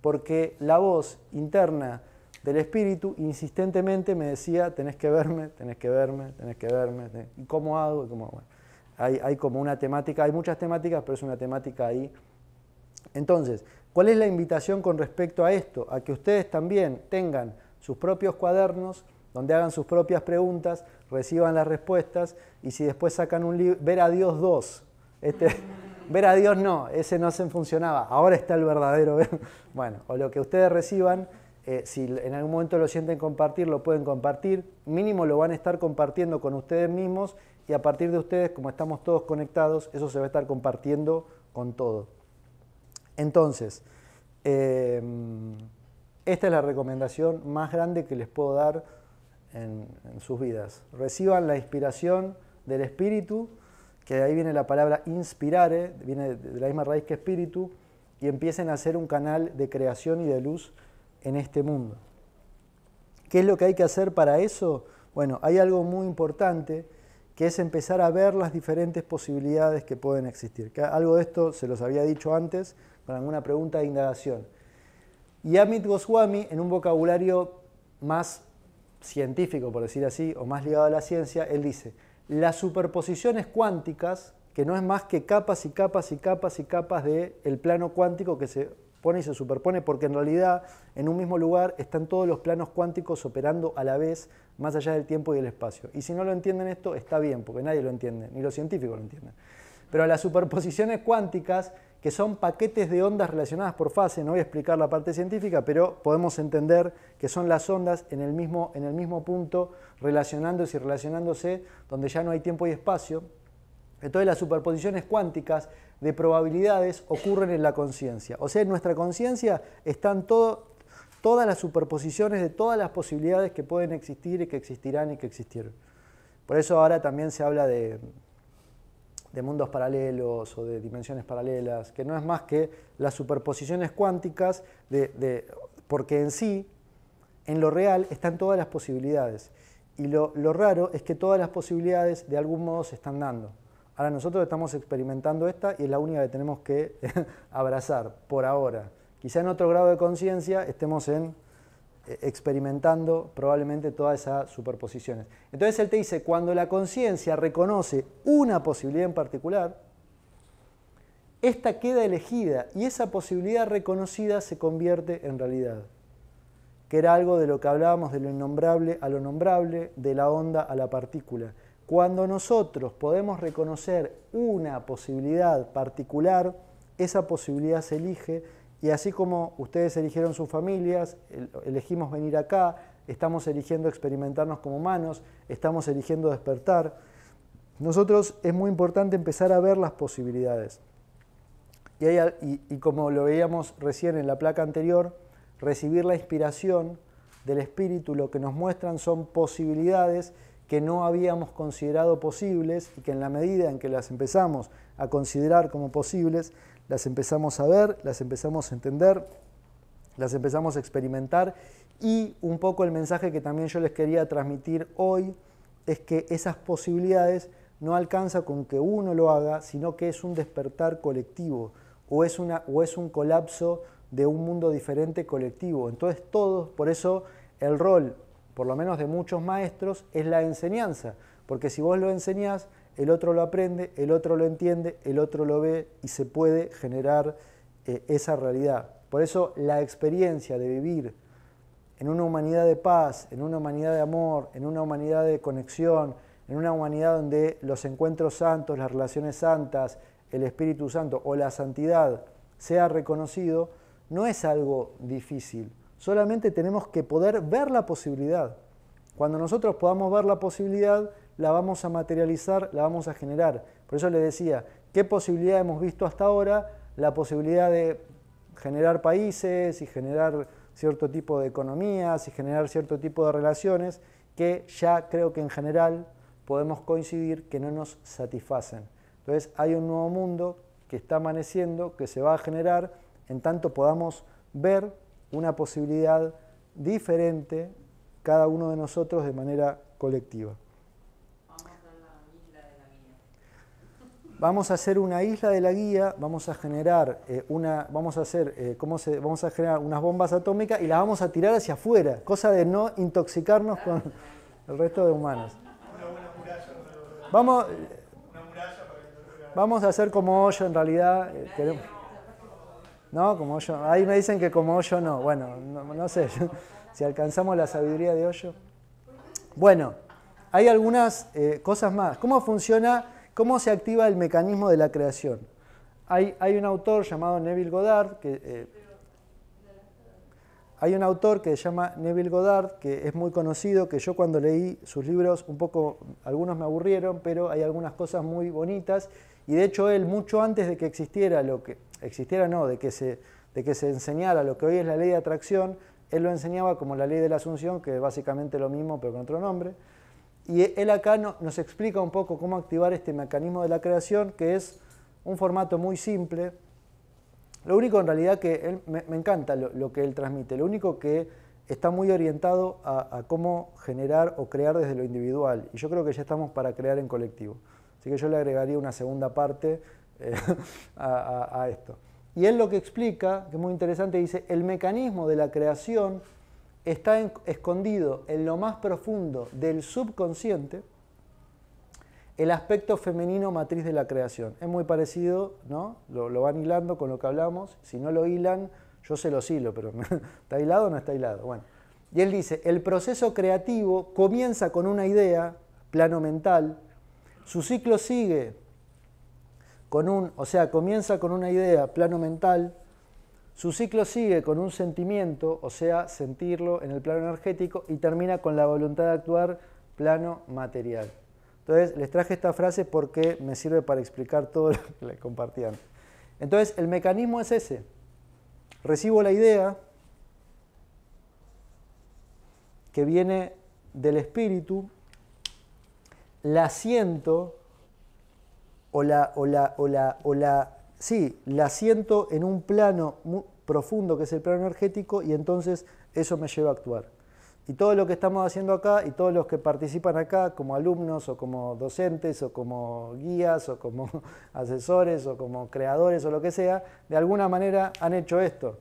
Porque la voz interna del espíritu insistentemente me decía, tenés que verme, tenés que verme, tenés que verme, ¿y cómo hago? Bueno, hay como una temática, hay muchas temáticas, pero es una temática ahí. Entonces, ¿cuál es la invitación con respecto a esto? A que ustedes también tengan sus propios cuadernos, donde hagan sus propias preguntas, reciban las respuestas, y si después sacan un libro, Ver a Dios 2. Ver a Dios no, ese no se funcionaba, ahora está el verdadero. Bueno, o lo que ustedes reciban, si en algún momento lo sienten compartir, lo pueden compartir, mínimo lo van a estar compartiendo con ustedes mismos, y a partir de ustedes, como estamos todos conectados, eso se va a estar compartiendo con todo. Entonces, esta es la recomendación más grande que les puedo dar en sus vidas. Reciban la inspiración del espíritu, que de ahí viene la palabra inspirare, viene de la misma raíz que espíritu, y empiecen a hacer un canal de creación y de luz en este mundo. ¿Qué es lo que hay que hacer para eso? Bueno, hay algo muy importante, que es empezar a ver las diferentes posibilidades que pueden existir. Algo de esto se los había dicho antes, con alguna pregunta de indagación. Y Amit Goswami, en un vocabulario más científico, por decir así, o más ligado a la ciencia, él dice, las superposiciones cuánticas, que no es más que capas y capas y capas y capas del plano cuántico que se pone y se superpone, porque en realidad en un mismo lugar están todos los planos cuánticos operando a la vez, más allá del tiempo y del espacio. Y si no lo entienden esto, está bien, porque nadie lo entiende, ni los científicos lo entienden. Pero las superposiciones cuánticas, que son paquetes de ondas relacionadas por fase, no voy a explicar la parte científica, pero podemos entender que son las ondas en el mismo punto, relacionándose, donde ya no hay tiempo y espacio. Entonces las superposiciones cuánticas de probabilidades ocurren en la conciencia. O sea, en nuestra conciencia están todos todas las superposiciones de todas las posibilidades que pueden existir y que existirán y que existieron. Por eso ahora también se habla de mundos paralelos o de dimensiones paralelas, que no es más que las superposiciones cuánticas, porque en sí, en lo real, están todas las posibilidades. Y lo raro es que todas las posibilidades de algún modo se están dando. Ahora nosotros estamos experimentando esta y es la única que tenemos que abrazar por ahora. Quizá en otro grado de conciencia estemos experimentando probablemente todas esas superposiciones. Entonces él te dice, cuando la conciencia reconoce una posibilidad en particular, esta queda elegida y esa posibilidad reconocida se convierte en realidad. Que era algo de lo que hablábamos de lo innombrable a lo nombrable, de la onda a la partícula. Cuando nosotros podemos reconocer una posibilidad particular, esa posibilidad se elige. Y así como ustedes eligieron sus familias, elegimos venir acá, estamos eligiendo experimentarnos como humanos, estamos eligiendo despertar, nosotros es muy importante empezar a ver las posibilidades. Y como lo veíamos recién en la placa anterior, recibir la inspiración del Espíritu, lo que nos muestran son posibilidades que no habíamos considerado posibles y que en la medida en que las empezamos a considerar como posibles, las empezamos a ver, las empezamos a entender, las empezamos a experimentar y un poco el mensaje que también yo les quería transmitir hoy es que esas posibilidades no alcanza con que uno lo haga, sino que es un despertar colectivo o es un colapso de un mundo diferente colectivo. Entonces todos, por eso el rol, por lo menos de muchos maestros, es la enseñanza, porque si vos lo enseñás, el otro lo aprende, el otro lo entiende, el otro lo ve y se puede generar esa realidad. Por eso la experiencia de vivir en una humanidad de paz, en una humanidad de amor, en una humanidad de conexión, en una humanidad donde los encuentros santos, las relaciones santas, el Espíritu Santo o la santidad sea reconocido, no es algo difícil. Solamente tenemos que poder ver la posibilidad. Cuando nosotros podamos ver la posibilidad, la vamos a materializar, la vamos a generar. Por eso le decía, ¿qué posibilidad hemos visto hasta ahora? La posibilidad de generar países y generar cierto tipo de economías y generar cierto tipo de relaciones que ya creo que en general podemos coincidir que no nos satisfacen. Entonces hay un nuevo mundo que está amaneciendo, que se va a generar, en tanto podamos ver una posibilidad diferente cada uno de nosotros de manera colectiva. Vamos a hacer una isla de la guía, vamos a generar vamos a generar unas bombas atómicas y las vamos a tirar hacia afuera, cosa de no intoxicarnos con el resto de humanos. Vamos a hacer como Hoyo en realidad. No, como Hoyo. Ahí me dicen que como Hoyo no. Bueno, no sé si alcanzamos la sabiduría de Hoyo. Bueno, hay algunas cosas más. ¿Cómo funciona? ¿Cómo se activa el mecanismo de la creación? Hay un autor llamado Neville Goddard, que se llama Neville Goddard, que es muy conocido, que yo cuando leí sus libros, algunos me aburrieron, pero hay algunas cosas muy bonitas, y de hecho él, mucho antes de que de que se enseñara lo que hoy es la ley de atracción, él lo enseñaba como la ley de la asunción, que es básicamente lo mismo pero con otro nombre. Y él acá nos explica un poco cómo activar este mecanismo de la creación, que es un formato muy simple. Lo único en realidad que me encanta lo que él transmite, lo único que está muy orientado a cómo generar o crear desde lo individual. Y yo creo que ya estamos para crear en colectivo. Así que yo le agregaría una segunda parte a esto. Y él lo que explica, que es muy interesante, dice, el mecanismo de la creación está escondido en lo más profundo del subconsciente, el aspecto femenino matriz de la creación. Es muy parecido, ¿no? Lo van hilando con lo que hablamos. Si no lo hilan, yo se los hilo, pero ¿está hilado o no está hilado? Bueno. Y él dice, el proceso creativo comienza con una idea, plano mental, su ciclo sigue comienza con una idea, plano mental, su ciclo sigue con un sentimiento, o sea, sentirlo en el plano energético, y termina con la voluntad de actuar, plano material. Entonces, les traje esta frase porque me sirve para explicar todo lo que les compartí antes. Entonces, el mecanismo es ese. Recibo la idea, que viene del espíritu, la siento la siento en un plano muy profundo que es el plano energético y entonces eso me lleva a actuar. Y todo lo que estamos haciendo acá y todos los que participan acá como alumnos o como docentes o como guías o como asesores o como creadores o lo que sea, de alguna manera han hecho esto.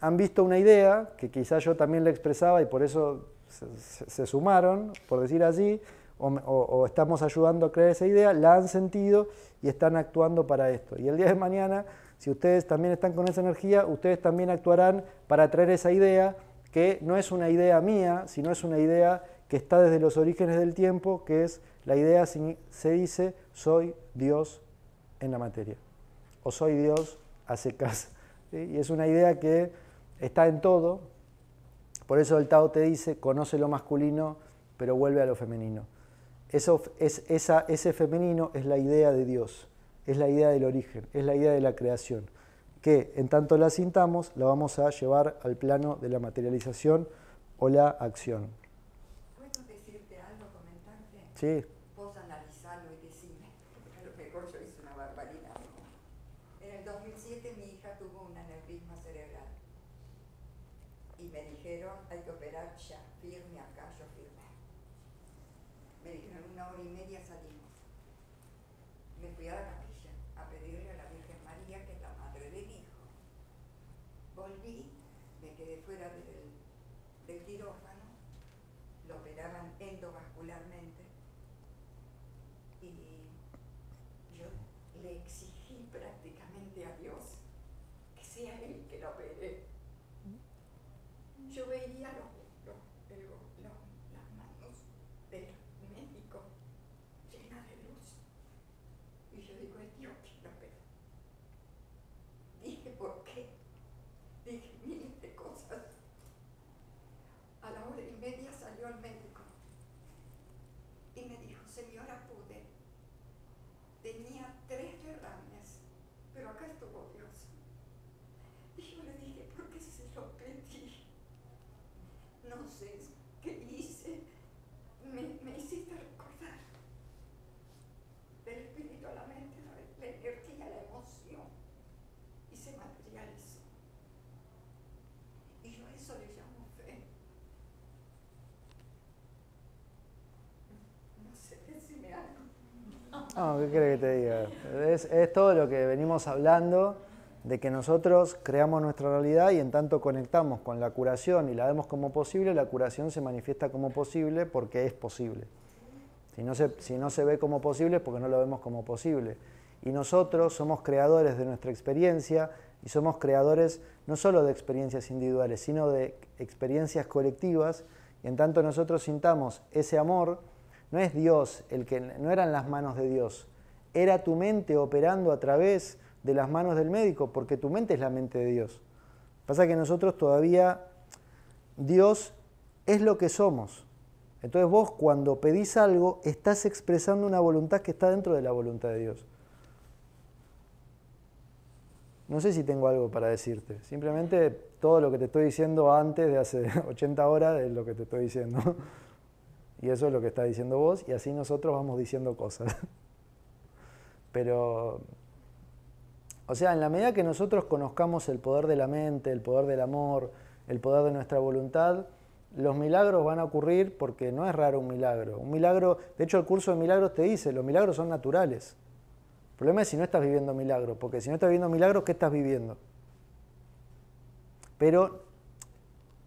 Han visto una idea que quizás yo también la expresaba y por eso se sumaron, por decir así, o estamos ayudando a crear esa idea, la han sentido y están actuando para esto. Y el día de mañana, si ustedes también están con esa energía, ustedes también actuarán para traer esa idea que no es una idea mía, sino es una idea que está desde los orígenes del tiempo, que es la idea, se dice, soy Dios en la materia, o soy Dios a secas. ¿Sí? Y es una idea que está en todo, por eso el Tao te dice, conoce lo masculino, pero vuelve a lo femenino. Ese femenino es la idea de Dios, es la idea del origen, es la idea de la creación, que en tanto la sintamos, la vamos a llevar al plano de la materialización o la acción. ¿Puedo decirte algo, comentarte? Sí. Vos analizarlo y decirme, porque a lo mejor yo hice una barbaridad. En el 2007 mi hija tuvo un aneurisma cerebral y me dijeron, hay que operar ya, firme acá, yo firmé. Me dijeron, 1 hora y media salimos. Me fui a la capilla a pedirle a la Virgen María, que es la madre del hijo. Volví, me quedé fuera del quirófano, lo operaban endovascularmente y yo le exigí prácticamente a Dios que sea Él que lo opere. Yo veía las manos del médico llenas de luz y yo digo, es Dios quien lo opera. Dije, ¿por qué? Dije miles de cosas. A la 1 hora y media salió el médico y me dijo, señora, pude. Tenía 3 derrames, pero acá estuvo Dios. Y yo le dije, ¿por qué se lo pedí? No sé qué hice. Me hiciste recordar del espíritu a la mente, la energía, la emoción. Y se materializó. Y yo a eso le llamo fe. No sé, decime algo. No, ¿qué crees que te diga? Es todo lo que venimos hablando, de que nosotros creamos nuestra realidad y en tanto conectamos con la curación y la vemos como posible, la curación se manifiesta como posible porque es posible. Si no se ve como posible es porque no lo vemos como posible. Y nosotros somos creadores de nuestra experiencia y somos creadores no solo de experiencias individuales, sino de experiencias colectivas. Y en tanto nosotros sintamos ese amor, no es Dios no eran las manos de Dios, era tu mente operando a través de las manos del médico, porque tu mente es la mente de Dios. Pasa que nosotros todavía, Dios es lo que somos. Entonces vos cuando pedís algo, estás expresando una voluntad que está dentro de la voluntad de Dios. No sé si tengo algo para decirte. Simplemente todo lo que te estoy diciendo antes de hace 80 horas es lo que te estoy diciendo. Y eso es lo que estás diciendo vos, y así nosotros vamos diciendo cosas. Pero, o sea, en la medida que nosotros conozcamos el poder de la mente, el poder del amor, el poder de nuestra voluntad, los milagros van a ocurrir porque no es raro un milagro. Un milagro, de hecho el curso de milagros te dice, los milagros son naturales. El problema es si no estás viviendo milagros, porque si no estás viviendo milagros, ¿qué estás viviendo? Pero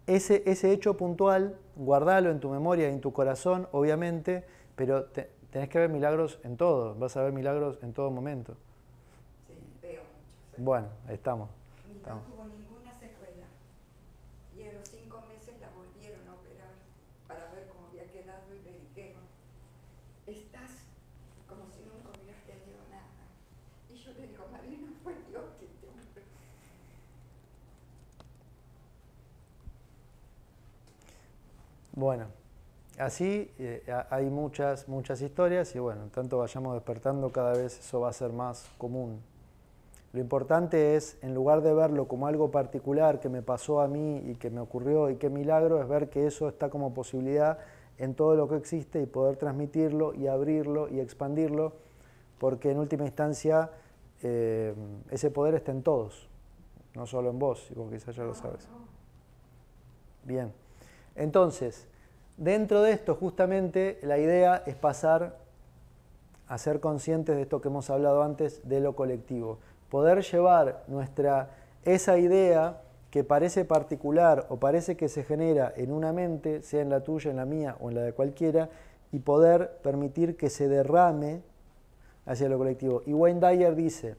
ese hecho puntual, guardalo en tu memoria y en tu corazón, obviamente, pero tenés que ver milagros en todo, vas a ver milagros en todo momento. Sí, veo mucho. Bueno, ahí estamos. No tuvo ninguna secuela. Y a los 5 meses la volvieron a operar para ver cómo había quedado y le dijeron, estás como si nunca hubieras tenido nada. Y yo le digo, Marina, fue Dios quien te operó. Bueno, así hay muchas historias y bueno, en tanto vayamos despertando cada vez eso va a ser más común. Lo importante es, en lugar de verlo como algo particular que me pasó a mí y que me ocurrió y qué milagro, es ver que eso está como posibilidad en todo lo que existe y poder transmitirlo y abrirlo y expandirlo, porque en última instancia ese poder está en todos, no solo en vos, y vos quizás ya lo sabes. Bien, entonces, dentro de esto justamente la idea es pasar a ser conscientes de esto que hemos hablado antes de lo colectivo. Poder llevar esa idea que parece particular o parece que se genera en una mente, sea en la tuya, en la mía o en la de cualquiera, y poder permitir que se derrame hacia lo colectivo. Y Wayne Dyer dice,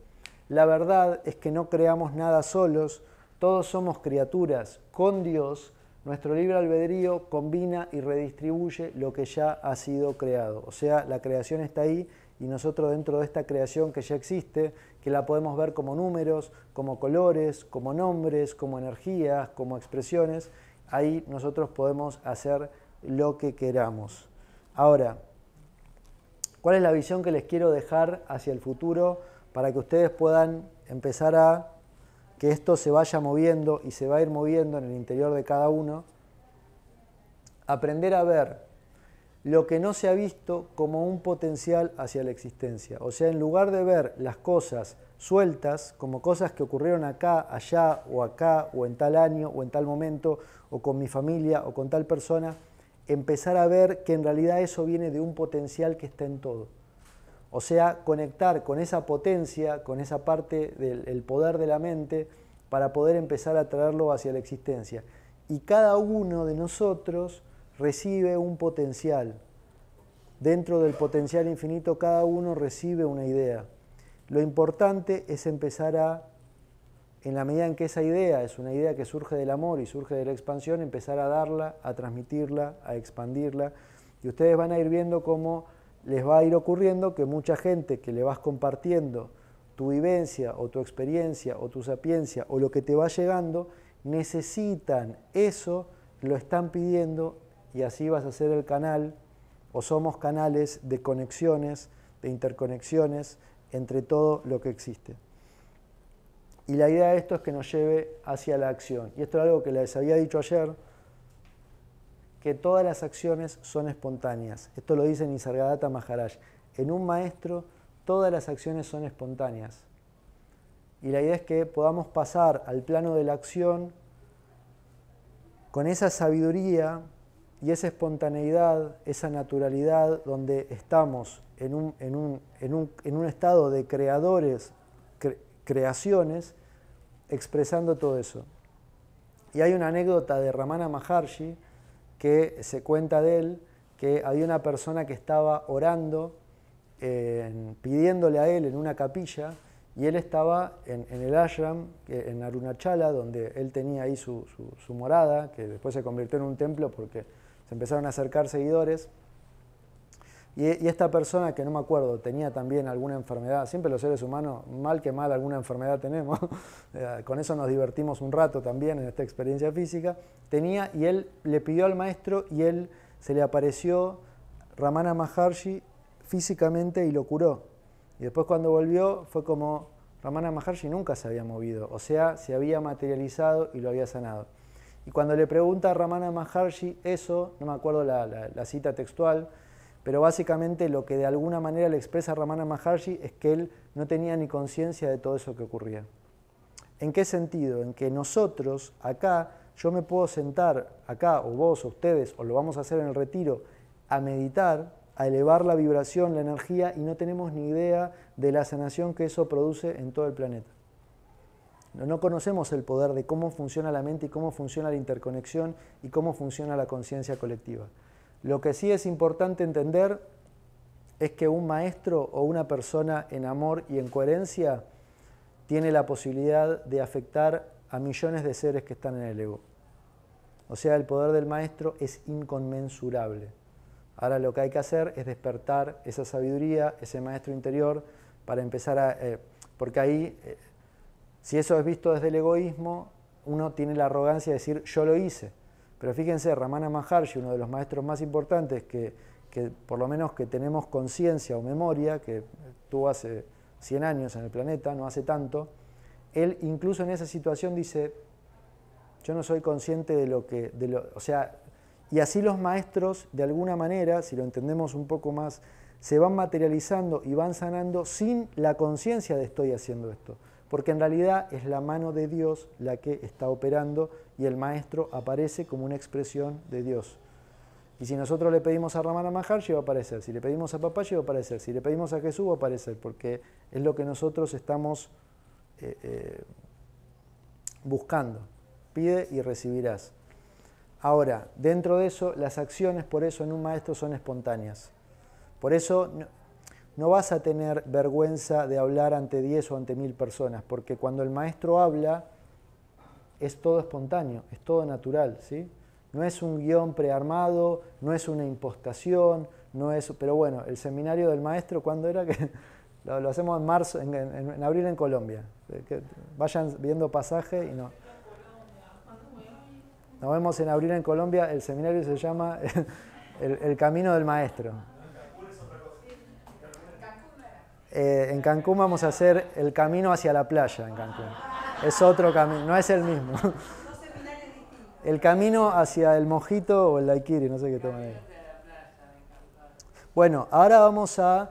la verdad es que no creamos nada solos, todos somos criaturas. Con Dios, nuestro libre albedrío combina y redistribuye lo que ya ha sido creado. O sea, la creación está ahí y nosotros dentro de esta creación que ya existe, que la podemos ver como números, como colores, como nombres, como energías, como expresiones, ahí nosotros podemos hacer lo que queramos. Ahora, ¿cuál es la visión que les quiero dejar hacia el futuro para que ustedes puedan empezar a que esto se vaya moviendo y se va a ir moviendo en el interior de cada uno? Aprender a ver lo que no se ha visto como un potencial hacia la existencia. O sea, en lugar de ver las cosas sueltas como cosas que ocurrieron acá, acá, o en tal año, o en tal momento, o con mi familia, o con tal persona, empezar a ver que en realidad eso viene de un potencial que está en todo. O sea, conectar con esa potencia, con esa parte del poder de la mente, para poder empezar a traerlo hacia la existencia. Y cada uno de nosotros recibe un potencial. Dentro del potencial infinito, cada uno recibe una idea. Lo importante es empezar a, en la medida en que esa idea es una idea que surge del amor y surge de la expansión, empezar a darla, a transmitirla, a expandirla. Y ustedes van a ir viendo cómo les va a ir ocurriendo que mucha gente que le vas compartiendo tu vivencia o tu experiencia o tu sapiencia o lo que te va llegando, necesitan eso, lo están pidiendo y así vas a ser el canal o somos canales de conexiones, de interconexiones entre todo lo que existe. Y la idea de esto es que nos lleve hacia la acción. Y esto es algo que les había dicho ayer, que todas las acciones son espontáneas. Esto lo dice Nisargadatta Maharaj. En un maestro, todas las acciones son espontáneas. Y la idea es que podamos pasar al plano de la acción con esa sabiduría y esa espontaneidad, esa naturalidad, donde estamos en un estado de creadores, creaciones, expresando todo eso. Y hay una anécdota de Ramana Maharshi que se cuenta de él, que había una persona que estaba orando, pidiéndole a él en una capilla, y él estaba en el ashram, en Arunachala, donde él tenía ahí su morada, que después se convirtió en un templo porque se empezaron a acercar seguidores. Y esta persona, que no me acuerdo, tenía también alguna enfermedad. Siempre los seres humanos, mal que mal, alguna enfermedad tenemos. Con eso nos divertimos un rato también en esta experiencia física. Tenía, y él le pidió al maestro, y él se le apareció Ramana Maharshi físicamente y lo curó. Y después cuando volvió fue como Ramana Maharshi nunca se había movido. O sea, se había materializado y lo había sanado. Y cuando le pregunta a Ramana Maharshi eso, no me acuerdo la cita textual, pero básicamente lo que de alguna manera le expresa Ramana Maharshi es que él no tenía ni conciencia de todo eso que ocurría. ¿En qué sentido? En que nosotros acá, yo me puedo sentar acá, o vos, o ustedes, o lo vamos a hacer en el retiro, a meditar, a elevar la vibración, la energía, y no tenemos ni idea de la sanación que eso produce en todo el planeta. No conocemos el poder de cómo funciona la mente y cómo funciona la interconexión y cómo funciona la conciencia colectiva. Lo que sí es importante entender es que un maestro o una persona en amor y en coherencia tiene la posibilidad de afectar a millones de seres que están en el ego. O sea, el poder del maestro es inconmensurable. Ahora lo que hay que hacer es despertar esa sabiduría, ese maestro interior, para empezar a... porque ahí, si eso es visto desde el egoísmo, uno tiene la arrogancia de decir, yo lo hice. Pero fíjense, Ramana Maharshi, uno de los maestros más importantes que por lo menos que tenemos conciencia o memoria, que estuvo hace 100 años en el planeta, no hace tanto, él incluso en esa situación dice, yo no soy consciente de lo que, o sea, y así los maestros, de alguna manera, si lo entendemos un poco más, se van materializando y van sanando sin la conciencia de estoy haciendo esto. Porque en realidad es la mano de Dios la que está operando y el maestro aparece como una expresión de Dios. Y si nosotros le pedimos a Ramana Maharshi va a aparecer, si le pedimos a Papaji va a aparecer, si le pedimos a Jesús va a aparecer, porque es lo que nosotros estamos buscando. Pide y recibirás. Ahora, dentro de eso, las acciones, por eso en un maestro son espontáneas. Por eso no vas a tener vergüenza de hablar ante 10 o ante 1000 personas, porque cuando el maestro habla, es todo espontáneo, es todo natural, ¿sí? No es un guión prearmado, no es una impostación, no es... Pero bueno, el seminario del maestro, ¿cuándo era? Que lo hacemos en marzo, en abril en Colombia. Que vayan viendo pasaje y no... Nos vemos en abril en Colombia, el seminario se llama el Camino del Maestro. En Cancún vamos a hacer el camino hacia la playa en Cancún. Es otro camino, no es el mismo. El camino hacia el mojito o el daiquiri, no sé qué toman ahí. Bueno, ahora vamos a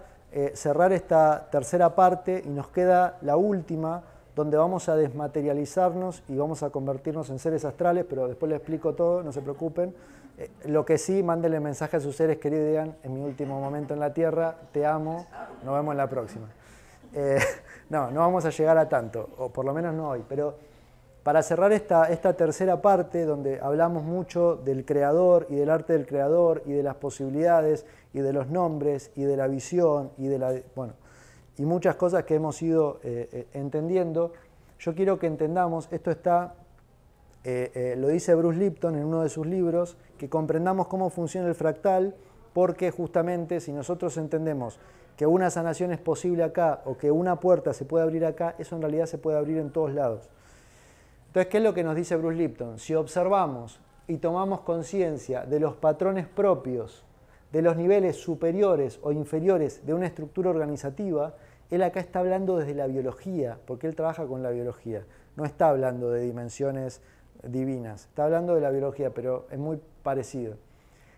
cerrar esta tercera parte y nos queda la última, donde vamos a desmaterializarnos y vamos a convertirnos en seres astrales, pero después les explico todo, no se preocupen. Lo que sí, mándenle mensaje a sus seres queridos y digan, en mi último momento en la Tierra, te amo, nos vemos en la próxima. No vamos a llegar a tanto, o por lo menos no hoy, pero para cerrar esta tercera parte, donde hablamos mucho del Creador y del arte del Creador y de las posibilidades y de los nombres y de la visión y de la... Bueno, y muchas cosas que hemos ido entendiendo, yo quiero que entendamos, esto está, lo dice Bruce Lipton en uno de sus libros, que comprendamos cómo funciona el fractal, porque justamente si nosotros entendemos que una sanación es posible acá o que una puerta se puede abrir acá, eso en realidad se puede abrir en todos lados. Entonces, ¿qué es lo que nos dice Bruce Lipton? Si observamos y tomamos conciencia de los patrones propios de los niveles superiores o inferiores de una estructura organizativa, él acá está hablando desde la biología, porque él trabaja con la biología. No está hablando de dimensiones divinas, está hablando de la biología, pero es muy parecido.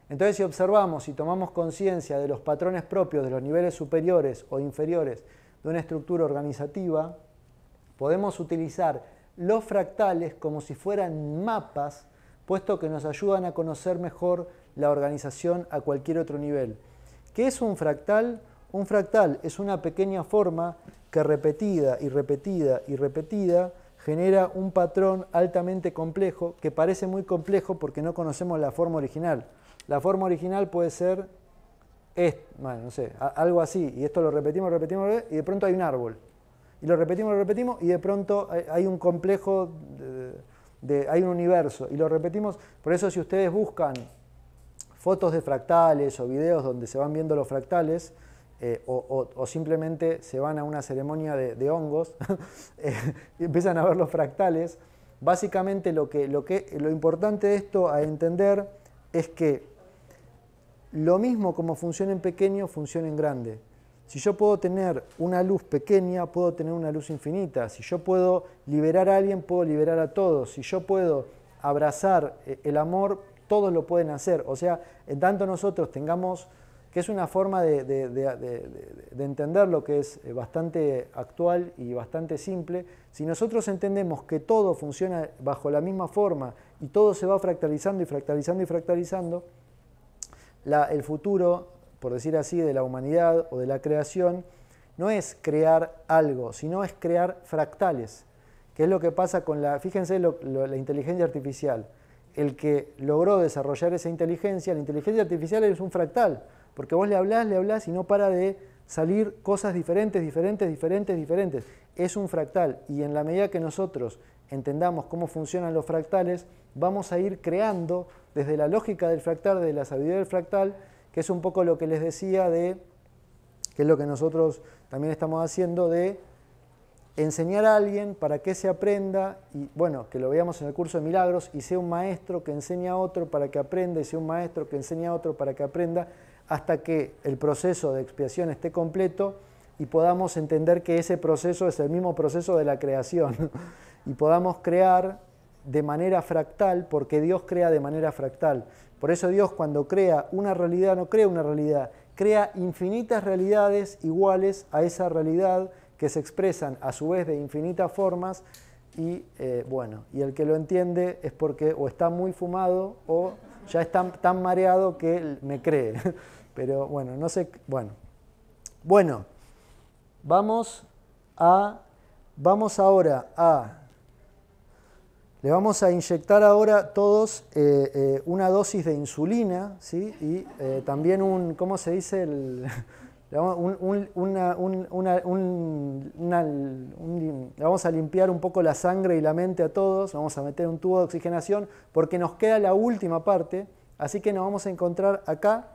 Entonces, si observamos y tomamos conciencia de los patrones propios de los niveles superiores o inferiores de una estructura organizativa, podemos utilizar los fractales como si fueran mapas, puesto que nos ayudan a conocer mejor la organización a cualquier otro nivel. ¿Qué es un fractal? Un fractal es una pequeña forma que repetida y repetida y repetida genera un patrón altamente complejo que parece muy complejo porque no conocemos la forma original. La forma original puede ser, bueno, no sé, algo así, y esto lo repetimos, y de pronto hay un árbol. Y lo repetimos, y de pronto hay un complejo, hay un universo, y lo repetimos. Por eso si ustedes buscan fotos de fractales o videos donde se van viendo los fractales, o simplemente se van a una ceremonia de hongos y empiezan a ver los fractales, básicamente lo importante de esto a entender es que lo mismo como funciona en pequeño, funciona en grande. Si yo puedo tener una luz pequeña, puedo tener una luz infinita. Si yo puedo liberar a alguien, puedo liberar a todos. Si yo puedo abrazar el amor, todos lo pueden hacer. O sea, en tanto nosotros tengamos, que es una forma de entender lo que es bastante actual y bastante simple, si nosotros entendemos que todo funciona bajo la misma forma y todo se va fractalizando y fractalizando y fractalizando, el futuro, por decir así, de la humanidad o de la creación, no es crear algo, sino es crear fractales, que es lo que pasa con fíjense la inteligencia artificial. El que logró desarrollar esa inteligencia, la inteligencia artificial es un fractal, porque vos le hablás y no para de salir cosas diferentes. Es un fractal, y en la medida que nosotros entendamos cómo funcionan los fractales, vamos a ir creando desde la lógica del fractal, de la sabiduría del fractal, que es un poco lo que les decía que es lo que nosotros también estamos haciendo, de enseñar a alguien para que se aprenda, y bueno, que lo veamos en el curso de milagros, y sea un maestro que enseña a otro para que aprenda, y sea un maestro que enseña a otro para que aprenda, hasta que el proceso de expiación esté completo, y podamos entender que ese proceso es el mismo proceso de la creación y podamos crear de manera fractal, porque Dios crea de manera fractal. Por eso Dios, cuando crea una realidad, no crea una realidad, crea infinitas realidades iguales a esa realidad que se expresan a su vez de infinitas formas y bueno, y el que lo entiende es porque o está muy fumado o ya está tan mareado que me cree. Pero bueno, no sé, bueno, vamos ahora a... Le vamos a inyectar ahora todos una dosis de insulina, ¿sí? Y también un, ¿cómo se dice? Le vamos a limpiar un poco la sangre y la mente a todos, vamos a meter un tubo de oxigenación porque nos queda la última parte, así que nos vamos a encontrar acá,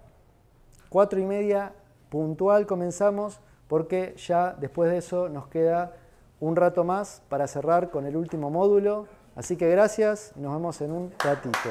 4:30 puntual comenzamos, porque ya después de eso nos queda un rato más para cerrar con el último módulo. Así que gracias y nos vemos en un ratito.